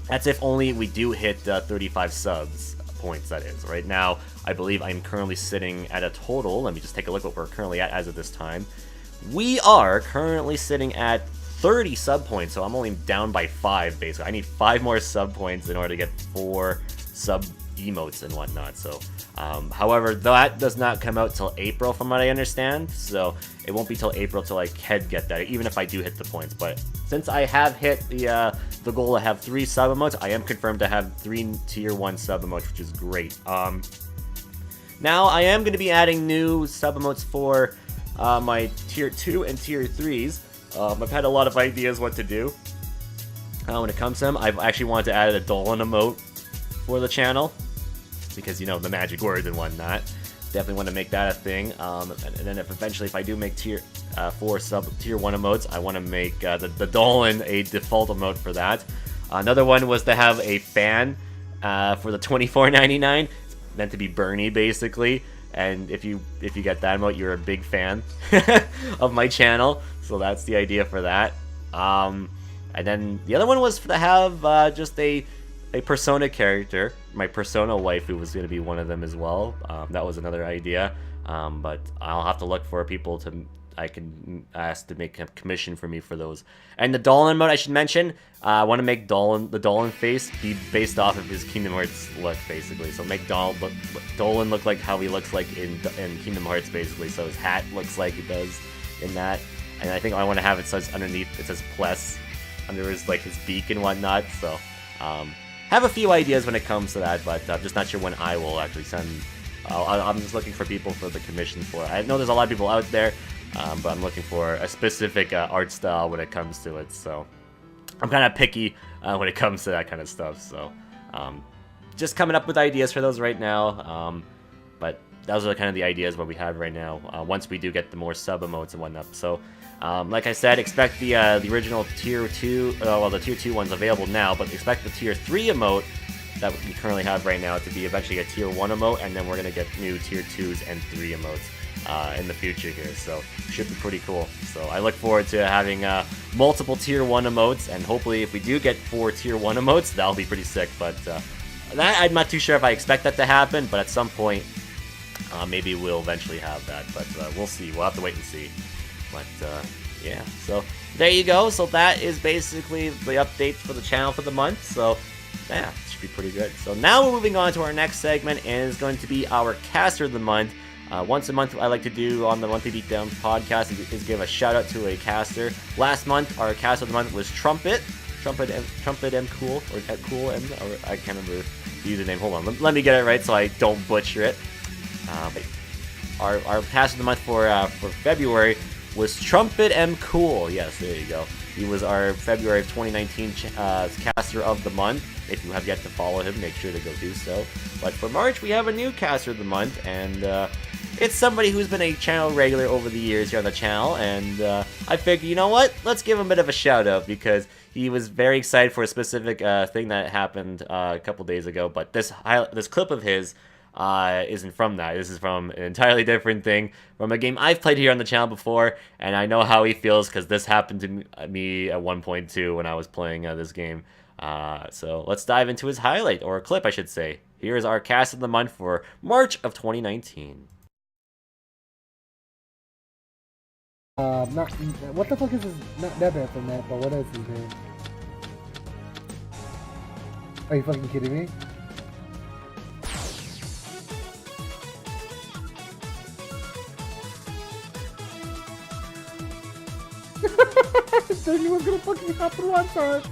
S1: that's if only we do hit 35 subs points, that is. Right now, I believe I'm currently sitting at a total. Let me just take a look what we're currently at as of this time. We are currently sitting at 30 sub points, so I'm only down by 5, basically. I need 5 more sub points in order to get 4 sub emotes and whatnot. So, however, that does not come out till April, from what I understand. So it won't be till April till I can get that, even if I do hit the points. But since I have hit the goal to have 3 sub emotes, I am confirmed to have 3 tier 1 sub emotes, which is great. Now, I am going to be adding new sub-emotes for my Tier 2 and Tier 3s. I've had a lot of ideas what to do when it comes to them. I've actually wanted to add a Dolan emote for the channel, because, you know, the magic words and whatnot. Definitely want to make that a thing. And then if I do make Tier 4 Tier 1 emotes, I want to make the Dolan a default emote for that. Another one was to have a fan for the $24.99. It's meant to be Bernie, basically. And if you get that emote, you're a big fan of my channel. So that's the idea for that. And then the other one was to have just a Persona character. My Persona waifu was going to be one of them as well. That was another idea. But I'll have to look for people I can ask to make a commission for me for those. And the Dolan mode, I should mention, I want to make the Dolan face be based off of his Kingdom Hearts look, basically. So make Dolan look like how he looks like in Kingdom Hearts, basically. So his hat looks like it does in that. And I think I want to have it says underneath, it says Pless under his beak and whatnot. So have a few ideas when it comes to that, but I'm just not sure when I will actually send. I'm just looking for people for the commission for it. I know there's a lot of people out there, but I'm looking for a specific art style when it comes to it. So I'm kind of picky when it comes to that kind of stuff. So just coming up with ideas for those right now. But those are kind of the ideas what we have right now. Once we do get the more sub emotes and whatnot. So like I said, expect the original Tier 2, the Tier 2 one's available now, but expect the Tier 3 emote that we currently have right now to be eventually a Tier 1 emote, and then we're going to get new Tier 2s and 3 emotes in the future here, so should be pretty cool. So I look forward to having multiple Tier 1 emotes, and hopefully if we do get 4 Tier 1 emotes, that'll be pretty sick, but that, I'm not too sure if I expect that to happen, but at some point, maybe we'll eventually have that, but we'll see. We'll have to wait and see. But yeah, so there you go. So that is basically the updates for the channel for the month. So yeah, it should be pretty good. So now we're moving on to our next segment, and it's going to be our caster of the month. Once a month, I like to do on the Monthly Beatdown podcast is give a shout out to a caster. Last month, our caster of the month was Trumpet M Cool, or Cool M, or I can't remember the username. Hold on, let me get it right so I don't butcher it. But our caster of the month for February was Trumpet M Cool. Yes, there you go. He was our February of 2019 caster of the month. If you have yet to follow him, make sure to go do so. But for March, we have a new caster of the month, and it's somebody who's been a channel regular over the years here on the channel, and I figured, you know what? Let's give him a bit of a shout out, because he was very excited for a specific thing that happened a couple days ago, but this clip of his isn't from that. This is from an entirely different thing, from a game I've played here on the channel before, and I know how he feels because this happened to me at one point too when I was playing this game. So let's dive into his highlight, or clip I should say. Here is our cast of the month for March of 2019.
S4: What the fuck is his, not Nebet from that, but what is his name? Are you fucking kidding me? I knew it was gonna fucking happen one time.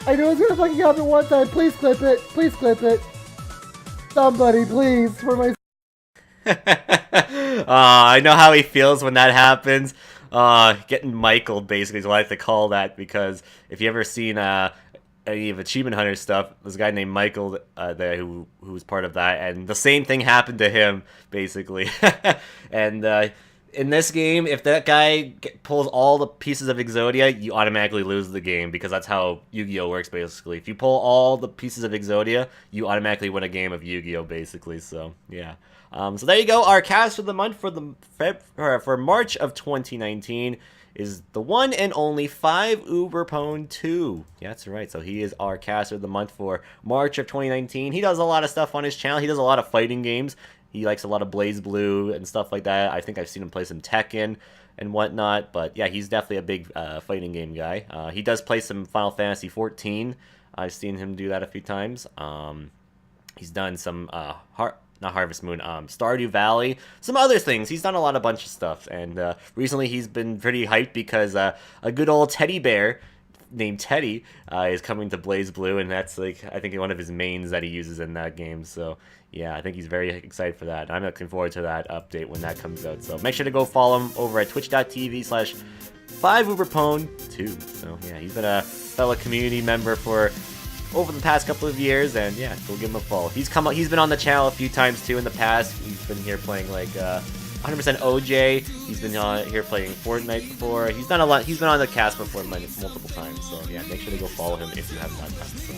S4: I knew it was gonna fucking happen one time. Please clip it. Please clip it. Somebody, please, for my.
S1: I know how he feels when that happens. Getting Michael basically is what I like to call that, because if you ever seen any of Achievement Hunter stuff, there's a guy named Michael there who was part of that, and the same thing happened to him basically. And in this game, if that guy pulls all the pieces of Exodia, you automatically lose the game, because that's how Yu-Gi-Oh works basically. If you pull all the pieces of Exodia, you automatically win a game of Yu-Gi-Oh basically. So yeah. So there you go. Our cast of the month for March of 2019 is the one and only 5Uberpone 2. Yeah, that's right. So he is our caster of the month for March of 2019. He does a lot of stuff on his channel. He does a lot of fighting games. He likes a lot of Blaze Blue and stuff like that. I think I've seen him play some Tekken and whatnot. But yeah, he's definitely a big fighting game guy. He does play some Final Fantasy 14. I've seen him do that a few times. He's done some not Harvest Moon, Stardew Valley, some other things. He's done a bunch of stuff, and recently he's been pretty hyped because a good old teddy bear named Teddy is coming to Blaze Blue, and that's like I think one of his mains that he uses in that game. So yeah, I think he's very excited for that. I'm looking forward to that update when that comes out. So make sure to go follow him over at twitch.tv/5uberpone2. So yeah, he's been a fellow community member for over the past couple of years, and yeah, go give him a follow. He's been on the channel a few times too in the past. He's been here playing like 100% OJ. He's been here playing Fortnite before. He's done a lot. He's been on the cast before multiple times. So yeah, make sure to go follow him if you haven't done that. So.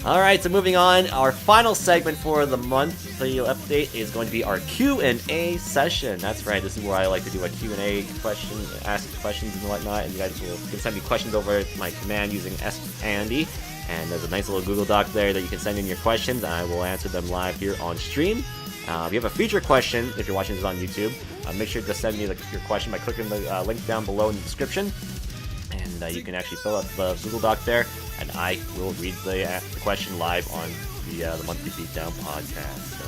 S1: All right, so moving on, our final segment for the monthly update is going to be our Q&A session. That's right. This is where I like to do a Q&A question, ask questions and whatnot, and you guys can send me questions over my command using Ask Andy. And there's a nice little Google Doc there that you can send in your questions, and I will answer them live here on stream. If you have a feature question, if you're watching this on YouTube, make sure to send me your question by clicking the link down below in the description. And you can actually fill out the Google Doc there, and I will read the question live on the Monthly Beatdown Podcast. So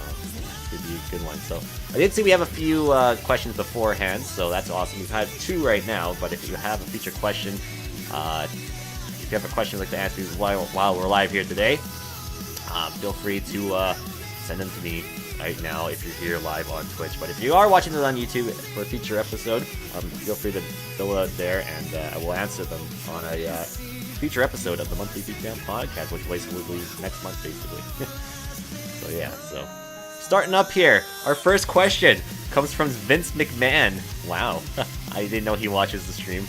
S1: it should be a good one. So I did see we have a few questions beforehand, so that's awesome. We've had 2 right now, but if you have a feature question, if you have a question you'd like to ask me while we're live here today, feel free to send them to me right now if you're here live on Twitch. But if you are watching this on YouTube for a feature episode, feel free to fill it out there, and I will answer them on a feature episode of the Monthly Beadown Podcast, which basically will be next month, basically. So yeah, so starting up here, our first question comes from Vince McMahon. Wow, I didn't know he watches the stream.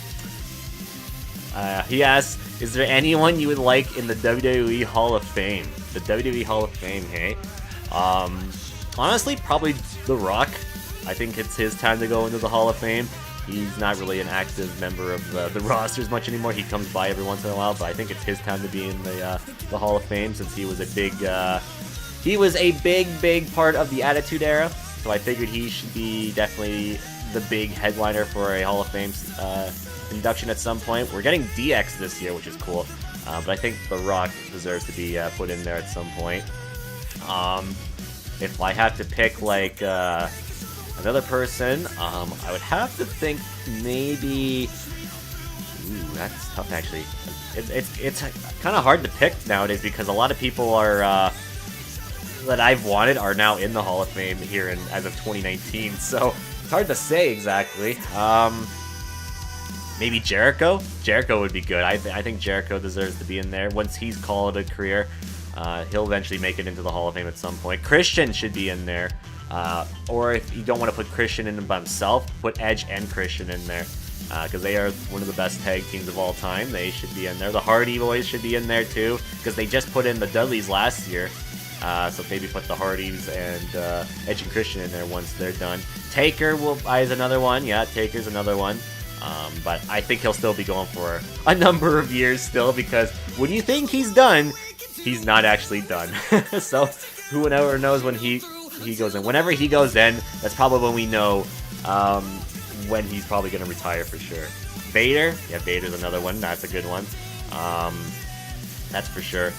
S1: He asks, is there anyone you would like in the WWE Hall of Fame? The WWE Hall of Fame, hey? Honestly, probably The Rock. I think it's his time to go into the Hall of Fame. He's not really an active member of the rosters much anymore. He comes by every once in a while, but I think it's his time to be in the Hall of Fame, since he was a big part of the Attitude Era. So I figured he should be definitely the big headliner for a Hall of Fame induction at some point. We're getting DX this year, which is cool, but I think The Rock deserves to be put in there at some point. If I have to pick like another person, I would have to think maybe. Ooh, that's tough actually. It's kind of hard to pick nowadays because a lot of people are that I've wanted are now in the Hall of Fame here as of 2019. So it's hard to say exactly. Maybe Jericho. Jericho would be good. I think Jericho deserves to be in there once he's called a career. He'll eventually make it into the Hall of Fame at some point. Christian should be in there. Or if you don't want to put Christian in by himself, put Edge and Christian in there. Because they are one of the best tag teams of all time. They should be in there. The Hardy Boys should be in there too. Because they just put in the Dudleys last year. So maybe put the Hardys and Edge and Christian in there once they're done. Taker is another one. Yeah, Taker's another one. But I think he'll still be going for a number of years still. Because when you think he's done, he's not actually done. So whoever knows when he goes in. Whenever he goes in, that's probably when we know when he's probably going to retire for sure. Vader, yeah, Vader's another one. That's a good one. That's for sure.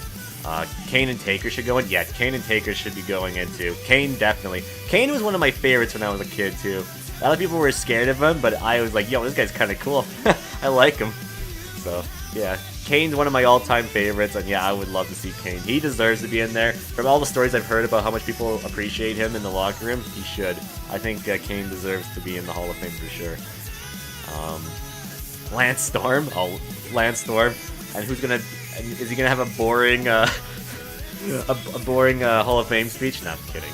S1: Kane and Taker should go in. Yeah, Kane and Taker should be going in too. Kane, definitely. Kane was one of my favorites when I was a kid too. A lot of people were scared of him, but I was like, yo, this guy's kind of cool. I like him. So, yeah. Kane's one of my all-time favorites, and yeah, I would love to see Kane. He deserves to be in there. From all the stories I've heard about how much people appreciate him in the locker room, he should. I think Kane deserves to be in the Hall of Fame for sure. Lance Storm. Oh, Lance Storm. And is he gonna have a boring, Hall of Fame speech? No, I'm kidding.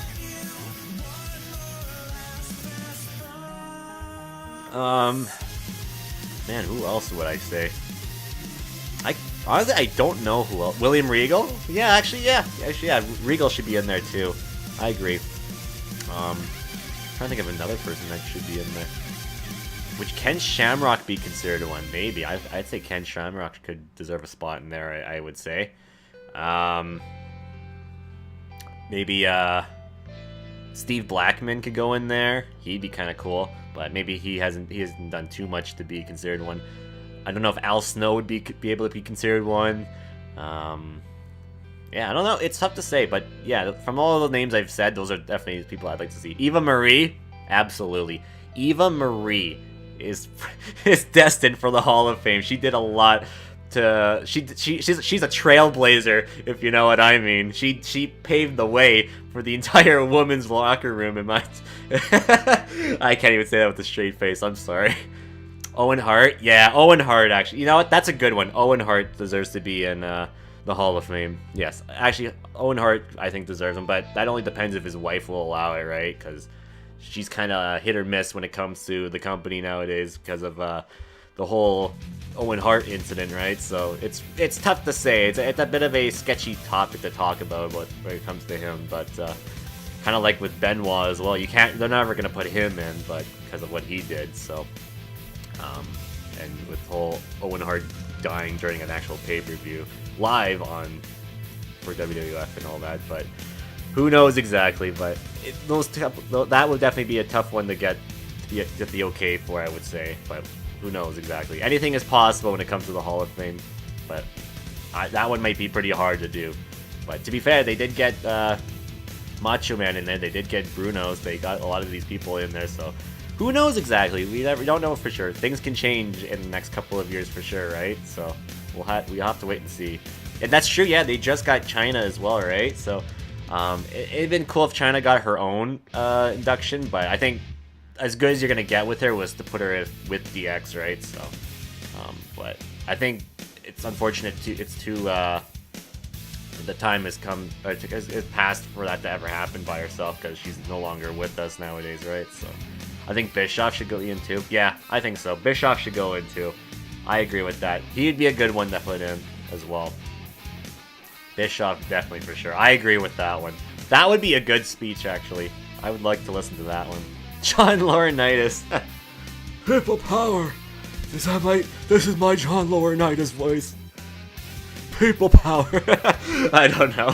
S1: Man, who else would I say? Honestly, I don't know who else. William Regal? Yeah, actually, yeah. Regal should be in there too. I agree. Trying to think of another person that should be in there. Would Ken Shamrock be considered one? Maybe. I'd say Ken Shamrock could deserve a spot in there. I would say. Maybe Steve Blackman could go in there. He'd be kind of cool, but maybe he hasn't done too much to be considered one. I don't know if Al Snow would be able to be considered one. Yeah, I don't know. It's tough to say, but yeah, from all the names I've said, those are definitely people I'd like to see. Eva Marie, absolutely. Eva Marie is destined for the Hall of Fame. She did a lot to she's a trailblazer, if you know what I mean. She paved the way for the entire women's locker room in my I can't even say that with a straight face. I'm sorry. Owen Hart, yeah, Owen Hart actually. You know what? That's a good one. Owen Hart deserves to be in the Hall of Fame. Yes, actually, Owen Hart I think deserves him, but that only depends if his wife will allow it, right? Because she's kind of hit or miss when it comes to the company nowadays because of the whole Owen Hart incident, right? So it's tough to say. It's a bit of a sketchy topic to talk about when it comes to him, but kind of like with Benoit as well. They're never gonna put him in, but because of what he did. So, and with whole Owen Hart dying during an actual pay-per-view live for WWF and all that, but who knows exactly? But that would definitely be a tough one to get the okay for, I would say, but. Who knows exactly? Anything is possible when it comes to the Hall of Fame, but that one might be pretty hard to do. But to be fair, they did get Macho Man in there. They did get Bruno's. They got a lot of these people in there. So who knows exactly? We don't know for sure. Things can change in the next couple of years for sure, right? So we have to wait and see. And that's true. Yeah, they just got China as well, right? So it'd been cool if China got her own induction, but I think. As good as you're gonna get with her was to put her with DX, right? So, but I think it's unfortunate. The time has come, it's passed for that to ever happen by herself because she's no longer with us nowadays, right? So, I think Bischoff should go in too. Yeah, I think so. Bischoff should go in too. I agree with that. He'd be a good one to put in as well. Bischoff definitely for sure. I agree with that one. That would be a good speech actually. I would like to listen to that one. John Laurinaitis. People power. This is my John Laurinaitis voice. People power. I don't know.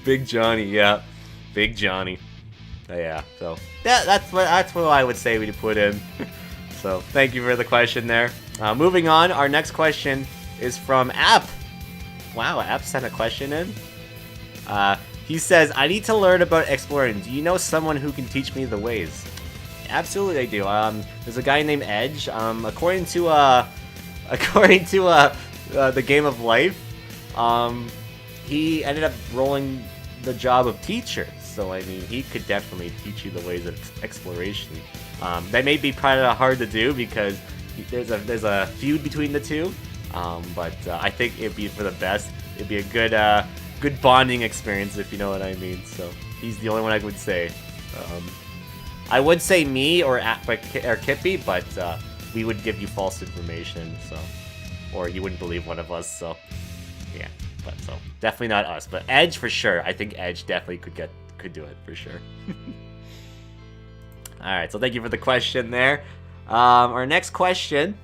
S1: Big Johnny, yeah. Big Johnny. Yeah, so that's what I would say we'd put in. So thank you for the question there. Moving on, our next question is from App. Wow, App sent a question in. He says, I need to learn about exploring. Do you know someone who can teach me the ways? Absolutely, I do. There's a guy named Edge. According to the Game of Life, he ended up rolling the job of teacher. So I mean, he could definitely teach you the ways of exploration. That may be kind of hard to do because there's a feud between the two. But I think it'd be for the best. It'd be a good bonding experience, if you know what I mean. So he's the only one I would say. I would say me or Kippy, but we would give you false information, so or you wouldn't believe one of us. So yeah, but so definitely not us. But Edge for sure. I think Edge definitely could do it for sure. All right, so thank you for the question there. Our next question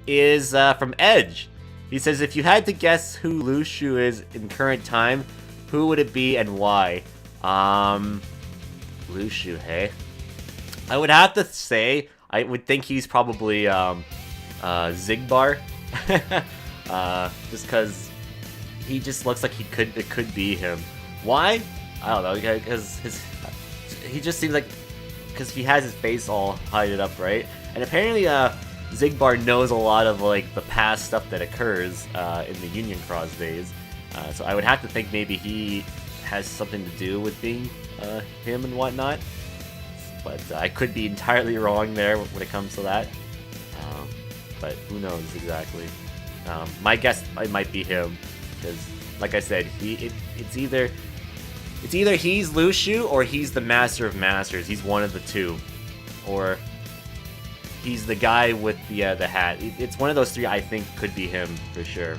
S1: is from Edge. He says, if you had to guess who Lushu is in current time, who would it be and why? Lushu, hey? I would have to say, I would think he's probably Zigbar. Just because he just looks like it could be him. Why? I don't know, because he just seems like, because he has his face all hided up, right? And apparently, Zigbar knows a lot of like the past stuff that occurs in the Union Cross days, so I would have to think maybe he has something to do with being him and whatnot. But I could be entirely wrong there when it comes to that. But who knows exactly? My guess it might be him because, like I said, it's either he's Lushu or he's the Master of Masters. He's one of the two, or he's the guy with the hat. It's one of those three. I think could be him for sure.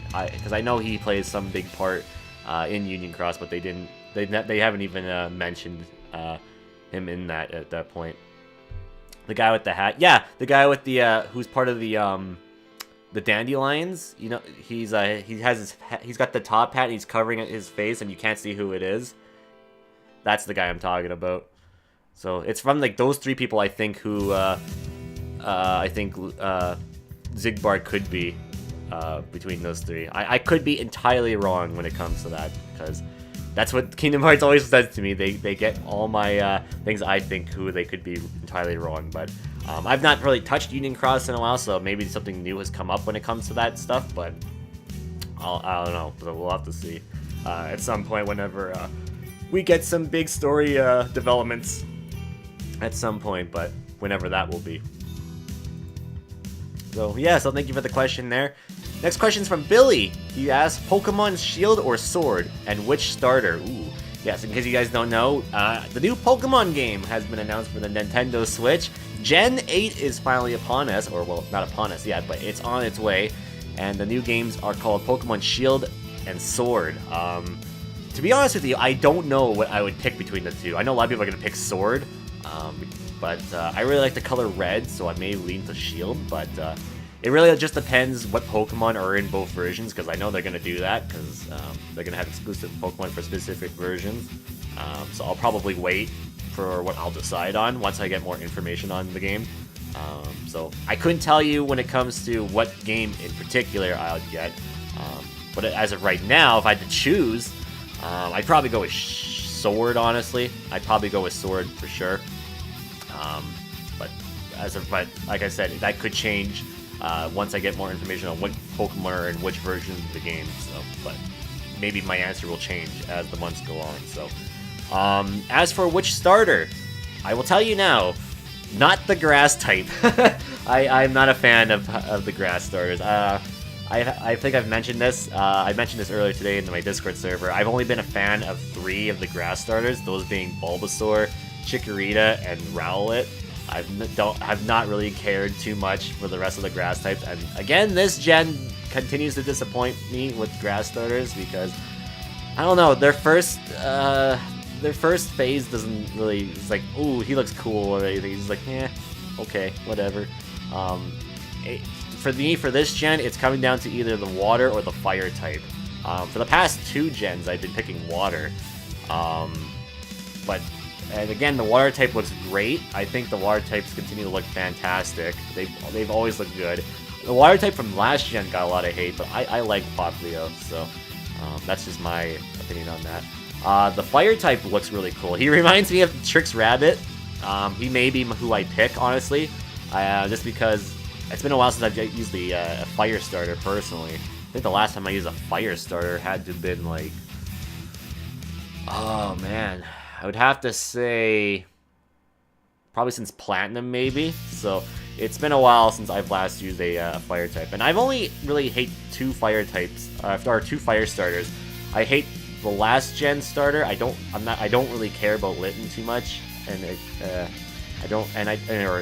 S1: Because I know he plays some big part in Union Cross, but they haven't even mentioned him in that at that point. The guy with the hat, yeah, the guy with the who's part of the Dandelions. You know, he's got the top hat. And he's covering his face, and you can't see who it is. That's the guy I'm talking about. So it's from like those three people. I think who Zigbar could be between those three. I could be entirely wrong when it comes to that because That's what Kingdom Hearts always says to me. They get all my things I think who they could be entirely wrong. But I've not really touched Union Cross in a while, so maybe something new has come up when it comes to that stuff. But I don't know. So we'll have to see at some point whenever we get some big story developments at some point. But whenever that will be. So yeah. So thank you for the question there. Next question's from Billy. He asked, Pokemon Shield or Sword, and which starter? Ooh. Yes, in case you guys don't know, the new Pokemon game has been announced for the Nintendo Switch. Gen 8 is finally upon us, or well, not upon us yet, but it's on its way. And the new games are called Pokemon Shield and Sword. To be honest with you, I don't know what I would pick between the two. I know a lot of people are going to pick Sword, but I really like the color red, so I may lean to Shield, but it really just depends what Pokemon are in both versions, because I know they're going to do that, because they're going to have exclusive Pokemon for specific versions. So I'll probably wait for what I'll decide on once I get more information on the game. So I couldn't tell you when it comes to what game in particular I'll get. But as of right now, if I had to choose, I'd probably go with Sword, honestly. I'd probably go with Sword for sure. But like I said, that could change once I get more information on what Pokemon are in which version of the game. So, but maybe my answer will change as the months go on. So, as for which starter, I will tell you now, not the grass type. I'm not a fan of the grass starters. I think I've mentioned this. I mentioned this earlier today in my Discord server. I've only been a fan of 3 of the grass starters, those being Bulbasaur, Chikorita, and Rowlet. I've not really cared too much for the rest of the grass types, and again, this gen continues to disappoint me with grass starters because I don't know, their first phase doesn't really. It's like, ooh, he looks cool or anything. He's like, okay, whatever. For me, for this gen, it's coming down to either the water or the fire type. For the past 2 gens, I've been picking water, and again, the water type looks great. I think the water types continue to look fantastic. They've always looked good. The water type from last gen got a lot of hate, but I like Poplio, so that's just my opinion on that. The fire type looks really cool. He reminds me of Trix Rabbit. He may be who I pick, honestly, just because it's been a while since I've used the fire starter personally. I think the last time I used a fire starter had to have been like, oh man, I would have to say probably since Platinum, maybe. So it's been a while since I've last used a fire type, and I've only really hate 2 fire types, or 2 fire starters. I hate the last gen starter. I don't really care about Litten too much, and or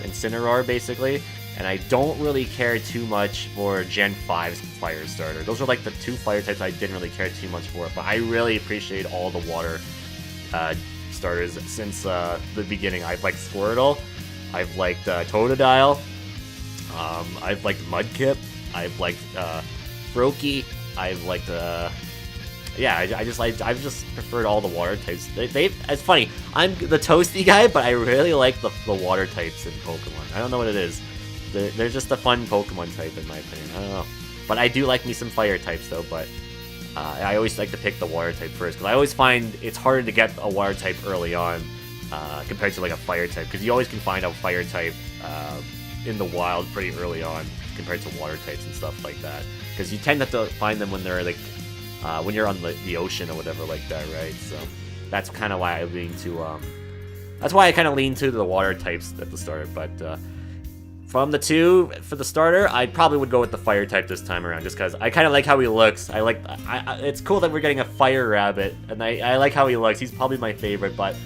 S1: Incineroar basically, and I don't really care too much for Gen 5's fire starter. Those are like the 2 fire types I didn't really care too much for, but I really appreciate all the water starters since the beginning. I've liked Squirtle, I've liked Totodile, I've liked Mudkip, I've liked Froakie, I've liked I've just preferred all the water types. It's funny, I'm the toasty guy, but I really like the water types in Pokemon. I don't know what it is. They're just a fun Pokemon type in my opinion. I don't know, but I do like me some fire types though. But I always like to pick the water type first, because I always find it's harder to get a water type early on compared to like a fire type, because you always can find a fire type in the wild pretty early on compared to water types and stuff like that, because you tend to find them when they're like when you're on the ocean or whatever like that, right? So that's kind of why I lean to the water types at the start. But from the 2 for the starter, I probably would go with the fire type this time around, just because I kind of like how he looks. It's cool that we're getting a fire rabbit, and I like how he looks. He's probably my favorite, but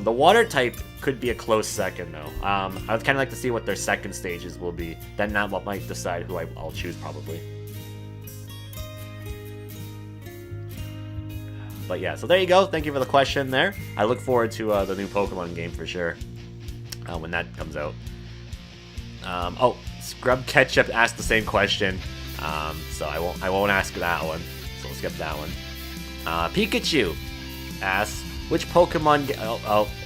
S1: the water type could be a close second though. I would kind of like to see what their second stages will be. Then that might decide who I'll choose probably. But yeah, so there you go. Thank you for the question there. I look forward to the new Pokemon game for sure when that comes out. Scrub Ketchup asked the same question, so I won't ask that one. So we'll skip that one. Pikachu asks, which Pokemon?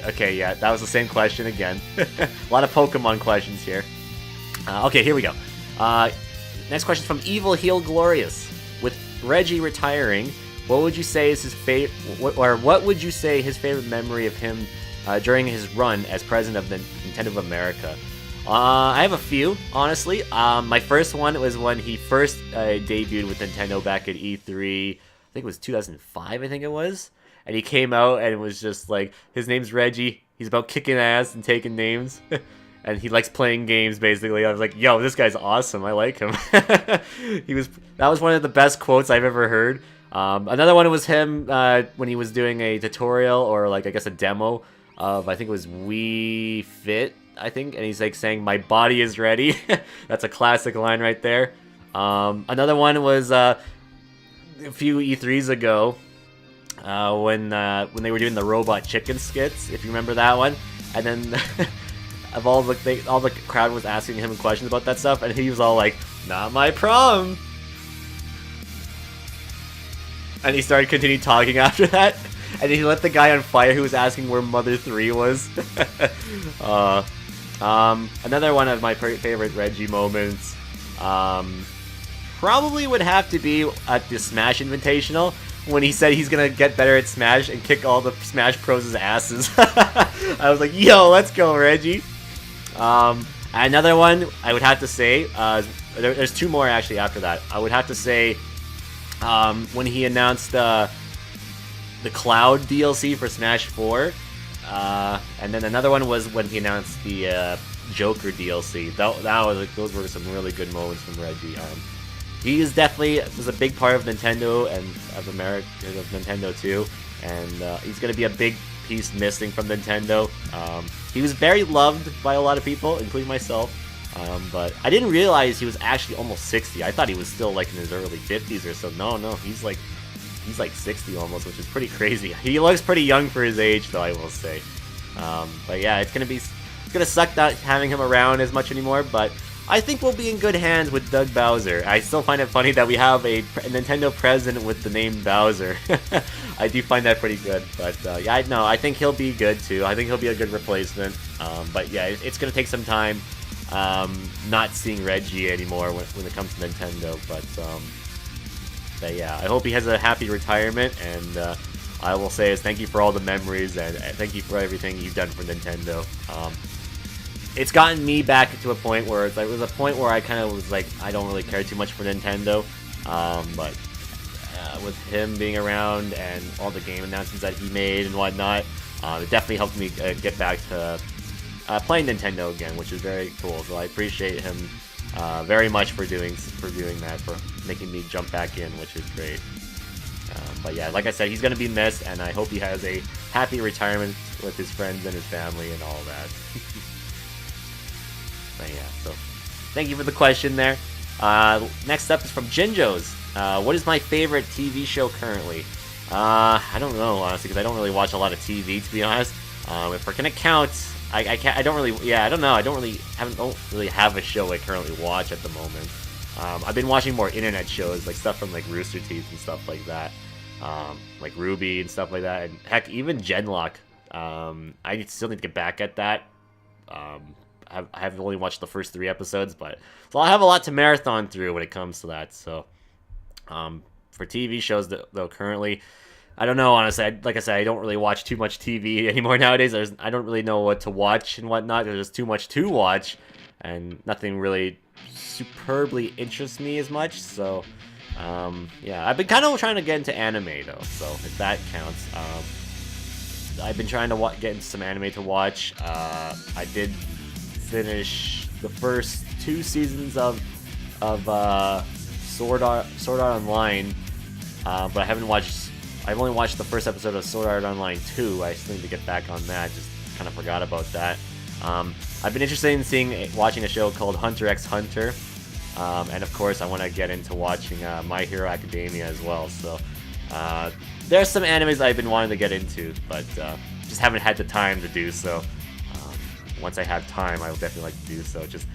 S1: Okay, yeah, that was the same question again. A lot of Pokemon questions here. Okay, here we go. Next question from Evil Heel Glorious. With Reggie retiring, what would you say is his favorite, or what would you say his favorite memory of him during his run as president of the Nintendo of America? I have a few, honestly. My first one was when he first debuted with Nintendo back at E3. I think it was 2005, I think it was. And he came out and it was just like, his name's Reggie. He's about kicking ass and taking names. And he likes playing games, basically. I was like, yo, this guy's awesome. I like him. That was one of the best quotes I've ever heard. Another one was him when he was doing a tutorial, or like, I guess a demo of, I think it was Wii Fit, I think. And he's like saying, my body is ready. That's a classic line right there. Another one was a few E3s ago. When they were doing the robot chicken skits, if you remember that one, and then all the crowd was asking him questions about that stuff, and he was all like, "Not my problem," and he started continuing talking after that, and he lit the guy on fire who was asking where Mother 3 was. Another one of my favorite Reggie moments, probably would have to be at the Smash Invitational, when he said he's gonna get better at Smash and kick all the Smash Pros' asses. I was like, yo, let's go, Reggie. Another one, I would have to say, there's two more actually after that. I would have to say, when he announced the Cloud DLC for Smash 4, and then another one was when he announced the Joker DLC. Those were some really good moments from Reggie. He was a big part of Nintendo and of America, of Nintendo too, and he's gonna be a big piece missing from Nintendo. He was very loved by a lot of people, including myself, but I didn't realize he was actually almost 60. I thought he was still like in his early 50s or so. No, he's like 60 almost, which is pretty crazy. He looks pretty young for his age, though, I will say. But yeah, it's gonna suck not having him around as much anymore, but I think we'll be in good hands with Doug Bowser. I still find it funny that we have a Nintendo president with the name Bowser. I do find that pretty good, but yeah, I think he'll be good too. I think he'll be a good replacement. But yeah, it's gonna take some time not seeing Reggie anymore when it comes to Nintendo. But yeah, I hope he has a happy retirement, and I will say is thank you for all the memories and thank you for everything you've done for Nintendo. It's gotten me back to a point where it was a point where I kind of was like, I don't really care too much for Nintendo, but with him being around and all the game announcements that he made and whatnot, it definitely helped me get back to playing Nintendo again, which is very cool. So I appreciate him very much for doing that, for making me jump back in, which is great. But yeah, like I said, he's going to be missed, and I hope he has a happy retirement with his friends and his family and all that. But yeah, so thank you for the question there. Next up is from Jinjo's. What is my favorite TV show currently? I don't know, honestly, because I don't really watch a lot of TV, to be honest. If we're gonna count, I can't. I don't really. Yeah, I don't know. I don't really have a show I currently watch at the moment. I've been watching more internet shows, like stuff from like Rooster Teeth and stuff like that, like Ruby and stuff like that, and heck, even Genlock. I still need to get back at that. I have only watched the first 3 episodes, but so I'll have a lot to marathon through when it comes to that. So, for TV shows though, currently, I don't know. Honestly, like I said, I don't really watch too much TV anymore nowadays. I don't really know what to watch and whatnot. There's just too much to watch, and nothing really superbly interests me as much. So, yeah, I've been kind of trying to get into anime though. So if that counts, I've been trying to get into some anime to watch. I did finish the first 2 seasons of Sword Art Online, but I've only watched the first episode of Sword Art Online 2. I still need to get back on that. Just kind of forgot about that. I've been interested in watching a show called Hunter x Hunter, and of course I want to get into watching My Hero Academia as well. So there's some animes I've been wanting to get into, but just haven't had the time to do so. Once I have time, I will definitely like to do so. Just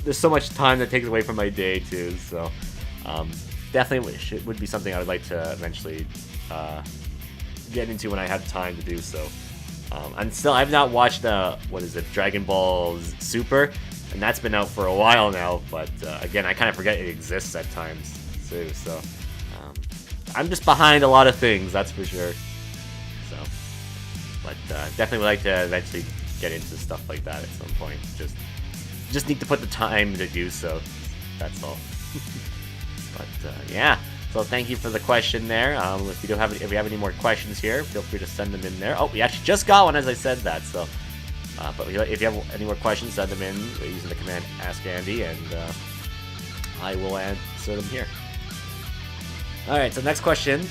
S1: there's so much time that takes away from my day too. So definitely would be something I would like to eventually get into when I have time to do so. I've not watched Dragon Ball Super, and that's been out for a while now. But again, I kind of forget it exists at times too. So I'm just behind a lot of things, that's for sure. So, but definitely would like to eventually get into stuff like that at some point. Just need to put the time to do so. That's all. But yeah. So thank you for the question there. If you have any more questions here, feel free to send them in there. Oh, we actually just got one as I said that. So, but if you have any more questions, send them in using the command Ask Andy, and I will answer them here. All right. So next question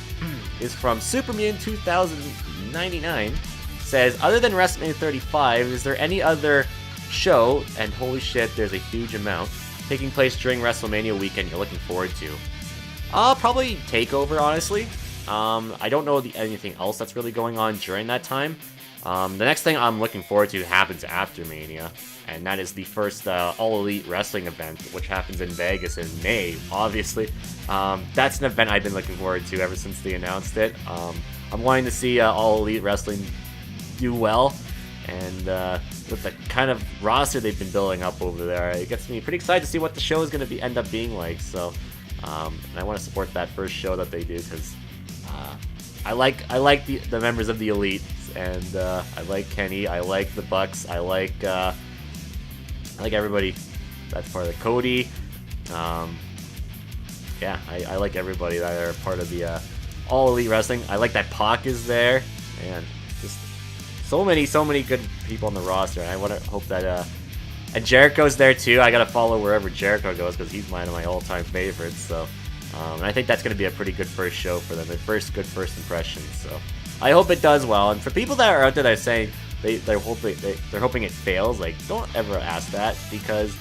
S1: is from Superman 2099. Says, other than WrestleMania 35, is there any other show? And holy shit, there's a huge amount taking place during WrestleMania weekend you're looking forward to. Probably TakeOver, honestly. I don't know anything else that's really going on during that time. The next thing I'm looking forward to happens after Mania, and that is the first All Elite Wrestling event, which happens in Vegas in May, obviously. That's an event I've been looking forward to ever since they announced it. I'm wanting to see All Elite Wrestling do well, and with the kind of roster they've been building up over there, it gets me pretty excited to see what the show is going to end up being like, so... and I want to support that first show that they do, because I like the members of the Elite, and I like Kenny, I like the Bucks, I like everybody that's part of the Cody. Yeah, I like everybody that are part of the All Elite Wrestling. I like that Pac is there, and just so many good people on the roster. And I want to hope that and Jericho's there too. I gotta follow wherever Jericho goes because he's one of my all-time favorites. So, and I think that's gonna be a pretty good first show for them. Good first impression. So, I hope it does well. And for people that are out there that are saying they're hoping it fails, like, don't ever ask that, because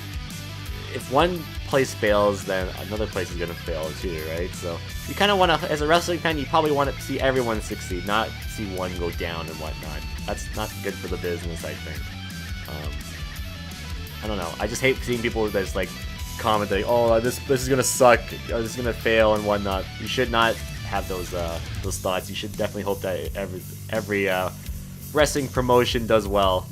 S1: if one place fails, then another place is gonna fail too, right? So, you kind of want to, as a wrestling fan, you probably want to see everyone succeed, not see one go down and whatnot. That's not good for the business, I think. I don't know. I just hate seeing people that's like commenting, "Oh, this is gonna suck. Or this is gonna fail and whatnot." You should not have those thoughts. You should definitely hope that every wrestling promotion does well.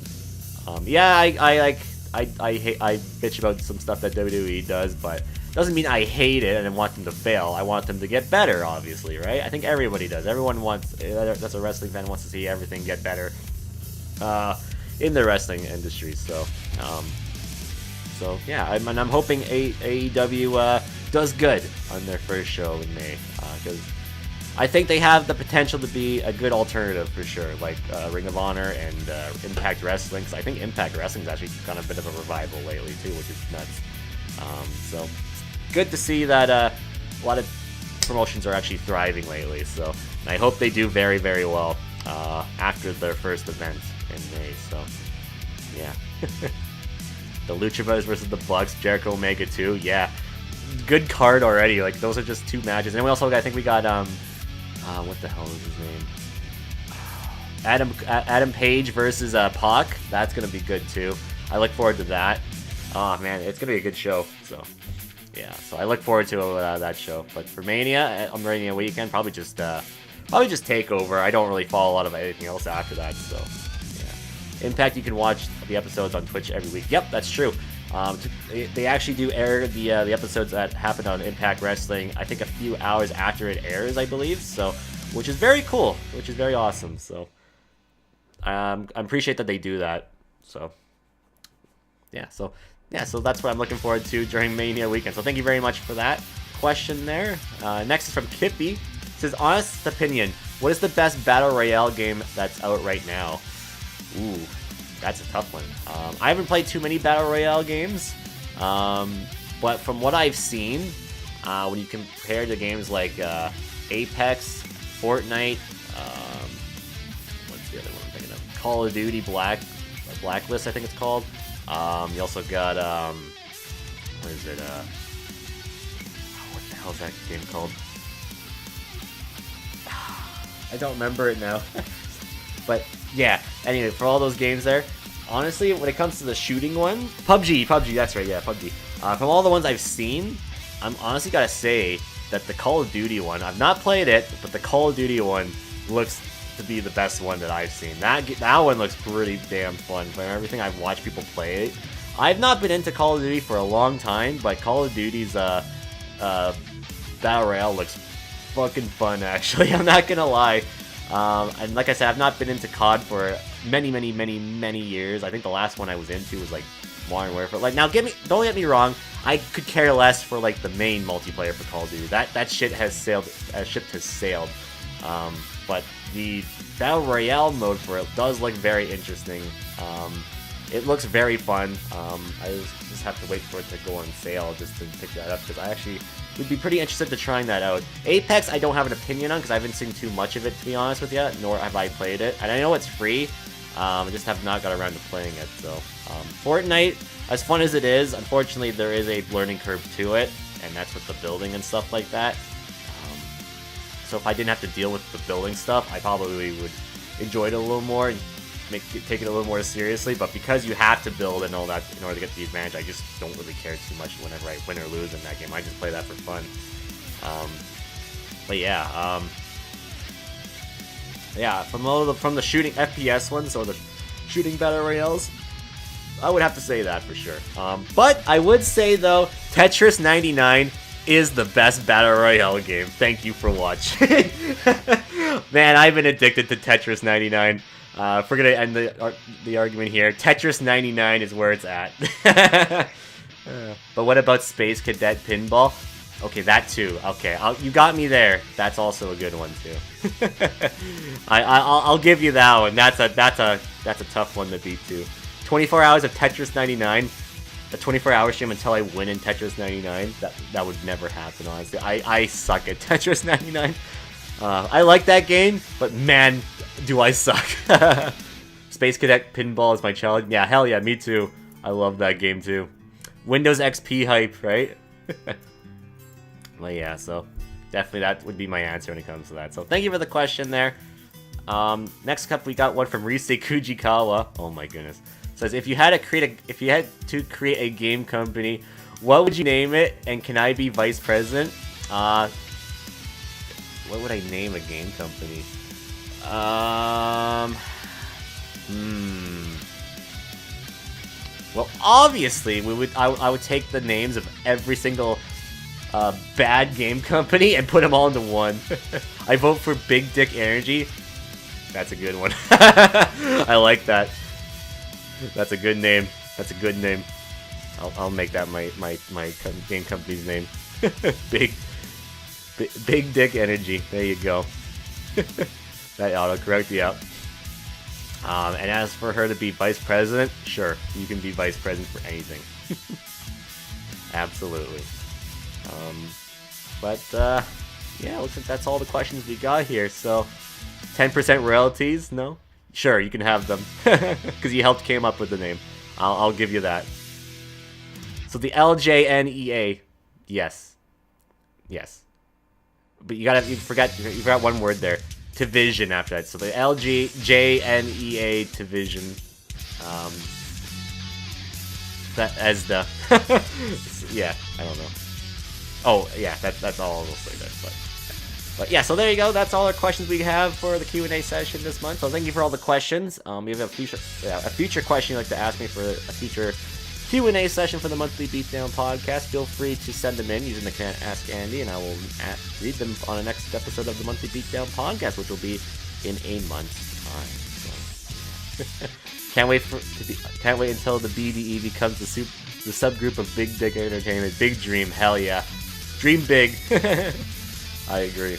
S1: Yeah, I bitch about some stuff that WWE does, but doesn't mean I hate it and I want them to fail. I want them to get better, obviously, right? I think everybody does. Everyone that's a wrestling fan wants to see everything get better in the wrestling industry. So yeah, I'm hoping AEW does good on their first show in May, because I think they have the potential to be a good alternative for sure, like Ring of Honor and Impact Wrestling. Cause I think Impact Wrestling's actually kind of a bit of a revival lately too, which is nuts. So good to see that a lot of promotions are actually thriving lately. So I hope they do very, very well after their first event in May. So yeah. The Lucha Brothers versus the Bucks, Jericho Omega 2, yeah. Good card already. Like, those are just two matches. And we also got, I think we got, what the hell is his name? Adam Page versus Pac. That's going to be good, too. I look forward to that. Oh, man, it's going to be a good show. So, yeah. So, I look forward to that show. But for Mania, on Mania weekend, probably just TakeOver. I don't really follow a lot of anything else after that, so... Impact, you can watch the episodes on Twitch every week. Yep, that's true. They actually do air the episodes that happen on Impact Wrestling, I think a few hours after it airs, I believe. So, which is very cool, which is very awesome. So, I appreciate that they do that. So, yeah. So that's what I'm looking forward to during Mania weekend. So, thank you very much for that question there. Next is from Kippy. It says, honest opinion, what is the best Battle Royale game that's out right now? Ooh, that's a tough one. I haven't played too many Battle Royale games, but from what I've seen, when you compare to games like Apex, Fortnite, what's the other one I'm thinking of? Call of Duty Blacklist, I think it's called. You also got, what is it? What the hell is that game called? I don't remember it now. But yeah, anyway, for all those games there, honestly, when it comes to the shooting ones, PUBG, that's right, yeah, PUBG. From all the ones I've seen, I'm honestly gotta say that the Call of Duty one, I've not played it, but the Call of Duty one looks to be the best one that I've seen. That one looks pretty damn fun. From everything I've watched people play it, I've not been into Call of Duty for a long time, but Call of Duty's Battle Royale looks fucking fun, actually. I'm not gonna lie. And like I said, I've not been into COD for many years. I think the last one I was into was like Modern Warfare. Like, now don't get me wrong, I could care less for like the main multiplayer for Call of Duty. That shit has sailed. Ship has sailed. But the Battle Royale mode for it does look very interesting. It looks very fun. I just have to wait for it to go on sale just to pick that up, because I actually would be pretty interested in trying that out. Apex, I don't have an opinion on because I haven't seen too much of it, to be honest with you, nor have I played it. And I know it's free, I just have not got around to playing it. So Fortnite, as fun as it is, unfortunately there is a learning curve to it, and that's with the building and stuff like that. So if I didn't have to deal with the building stuff, I probably would enjoy it a little more and take it a little more seriously. But because you have to build and all that in order to get the advantage, I just don't really care too much whenever I win or lose in that game. I just play that for fun. But yeah, from the shooting FPS ones or the shooting battle royales, I would have to say that for sure. But I would say though, Tetris 99 is the best battle royale game. Thank you for watching. Man, I've been addicted to Tetris 99. If we're gonna end the argument here, Tetris 99 is where it's at. But what about Space Cadet Pinball? Okay, that too. Okay, you got me there. That's also a good one too. I'll give you that one. That's a tough one to beat too. 24 hours of Tetris 99. A 24-hour stream until I win in Tetris 99. That would never happen, honestly. I suck at Tetris 99. I like that game, but man, do I suck. Space Cadet Pinball is my challenge. Yeah, hell yeah, me too. I love that game too. Windows XP hype, right? Well, yeah, so definitely that would be my answer when it comes to that. So thank you for the question there. Next up, we got one from Rise Kujikawa. Oh my goodness. Says, if you had to create a game company, what would you name it, and can I be vice president? What would I name a game company? Well, obviously I would take the names of every single bad game company and put them all into one. I vote for Big Dick Energy. That's a good one. I like that. That's a good name. That's a good name. I'll make that my game company's name. Big Dick Energy. There you go. That autocorrect, yeah. And as for her to be vice president, sure, you can be vice president for anything. Absolutely. Yeah, looks like that's all the questions we got here. So, 10% royalties? No? Sure, you can have them. Because you helped came up with the name. I'll give you that. So the LJNEA. Yes. Yes. But you forgot one word there. Division after that. So the LJNEA division. That as the yeah, I don't know. Oh yeah, that's all I'll say there. But yeah, so there you go. That's all our questions we have for the Q&A session this month. So thank you for all the questions. If you have a future question you'd like to ask me for a future Q&A session for the Monthly Beatdown Podcast, feel free to send them in using the Ask Andy, and I will read them on the next episode of the Monthly Beatdown Podcast, which will be in a month's time. So. Can't wait until the BDE becomes the subgroup of Big Dick Entertainment. Big dream, hell yeah. Dream big. I agree.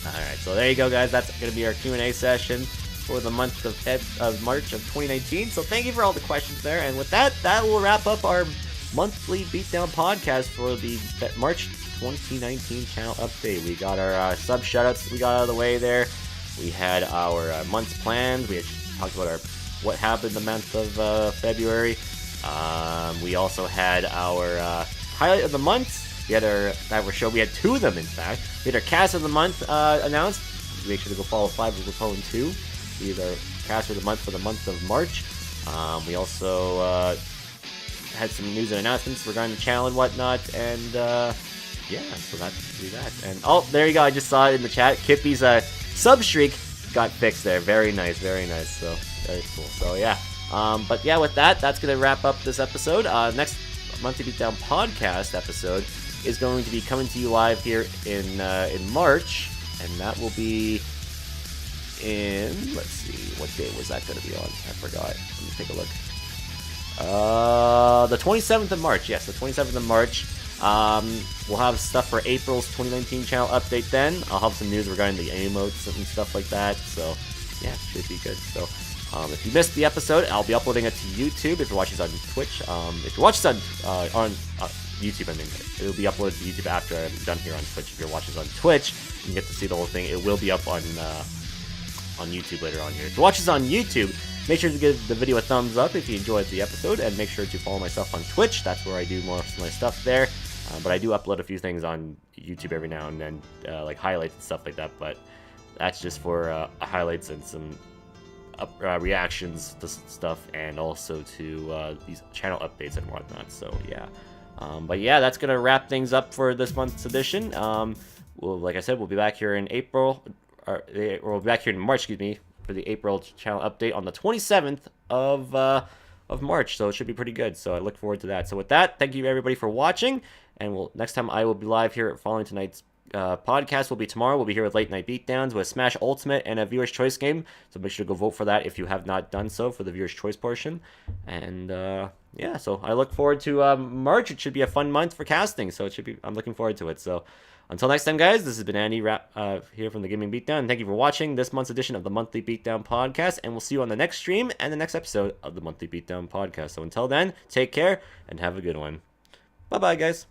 S1: Alright, so there you go, guys. That's going to be our Q&A session for the month of March of 2019. So thank you for all the questions there. And with that will wrap up our Monthly Beatdown Podcast for the March 2019 channel update. We got our sub shoutouts we got out of the way there. We had our month's plans. We had talked about what happened the month of February. We also had our highlight of the month. We had our show. We had two of them, in fact. We had our cast of the month announced. Make sure to go follow 5 with Capone 2. We had our cast of the month for the month of March. We also had some news and announcements regarding the channel and whatnot. And yeah, so that's that. And oh, there you go. I just saw it in the chat. Kippy's sub streak got fixed there. Very nice, very nice. So very cool. So yeah. But yeah, with that's gonna wrap up this episode. Next Monthly Beatdown Podcast episode, is going to be coming to you live here in March, and that will be in, let's see, what day was that going to be on? I forgot. Let me take a look. The 27th of March. Yes, the 27th of March. We'll have stuff for April's 2019 channel update then. I'll have some news regarding the emotes and stuff like that. So, yeah, should be good. So, if you missed the episode, I'll be uploading it to YouTube. If you're watching this on Twitch, if you're watching this on YouTube, I mean, it'll be uploaded to YouTube after I'm done here on Twitch. If you're watching this on Twitch, you can get to see the whole thing. It will be up on YouTube later on here. If you watch this on YouTube, make sure to give the video a thumbs up if you enjoyed the episode, and make sure to follow myself on Twitch. That's where I do most of my stuff there. But I do upload a few things on YouTube every now and then, like highlights and stuff like that. But that's just for highlights and some reactions to stuff, and also to these channel updates and whatnot. So yeah. But yeah, that's gonna wrap things up for this month's edition. Like I said, we'll be back here in April. Or we'll be back here in March, excuse me, for the April channel update on the 27th of March. So it should be pretty good. So I look forward to that. So with that, thank you everybody for watching. And next time I will be live here following tonight's podcast will be tomorrow. We'll be here with Late Night Beatdowns with Smash Ultimate and a Viewer's Choice game. So make sure to go vote for that if you have not done so for the Viewer's Choice portion. And yeah, so I look forward to March. It should be a fun month for casting. So I'm looking forward to it. So until next time, guys, this has been Andy here from the Gaming Beatdown. Thank you for watching this month's edition of the Monthly Beatdown Podcast, and we'll see you on the next stream and the next episode of the Monthly Beatdown Podcast. So until then, take care and have a good one. Bye-bye, guys.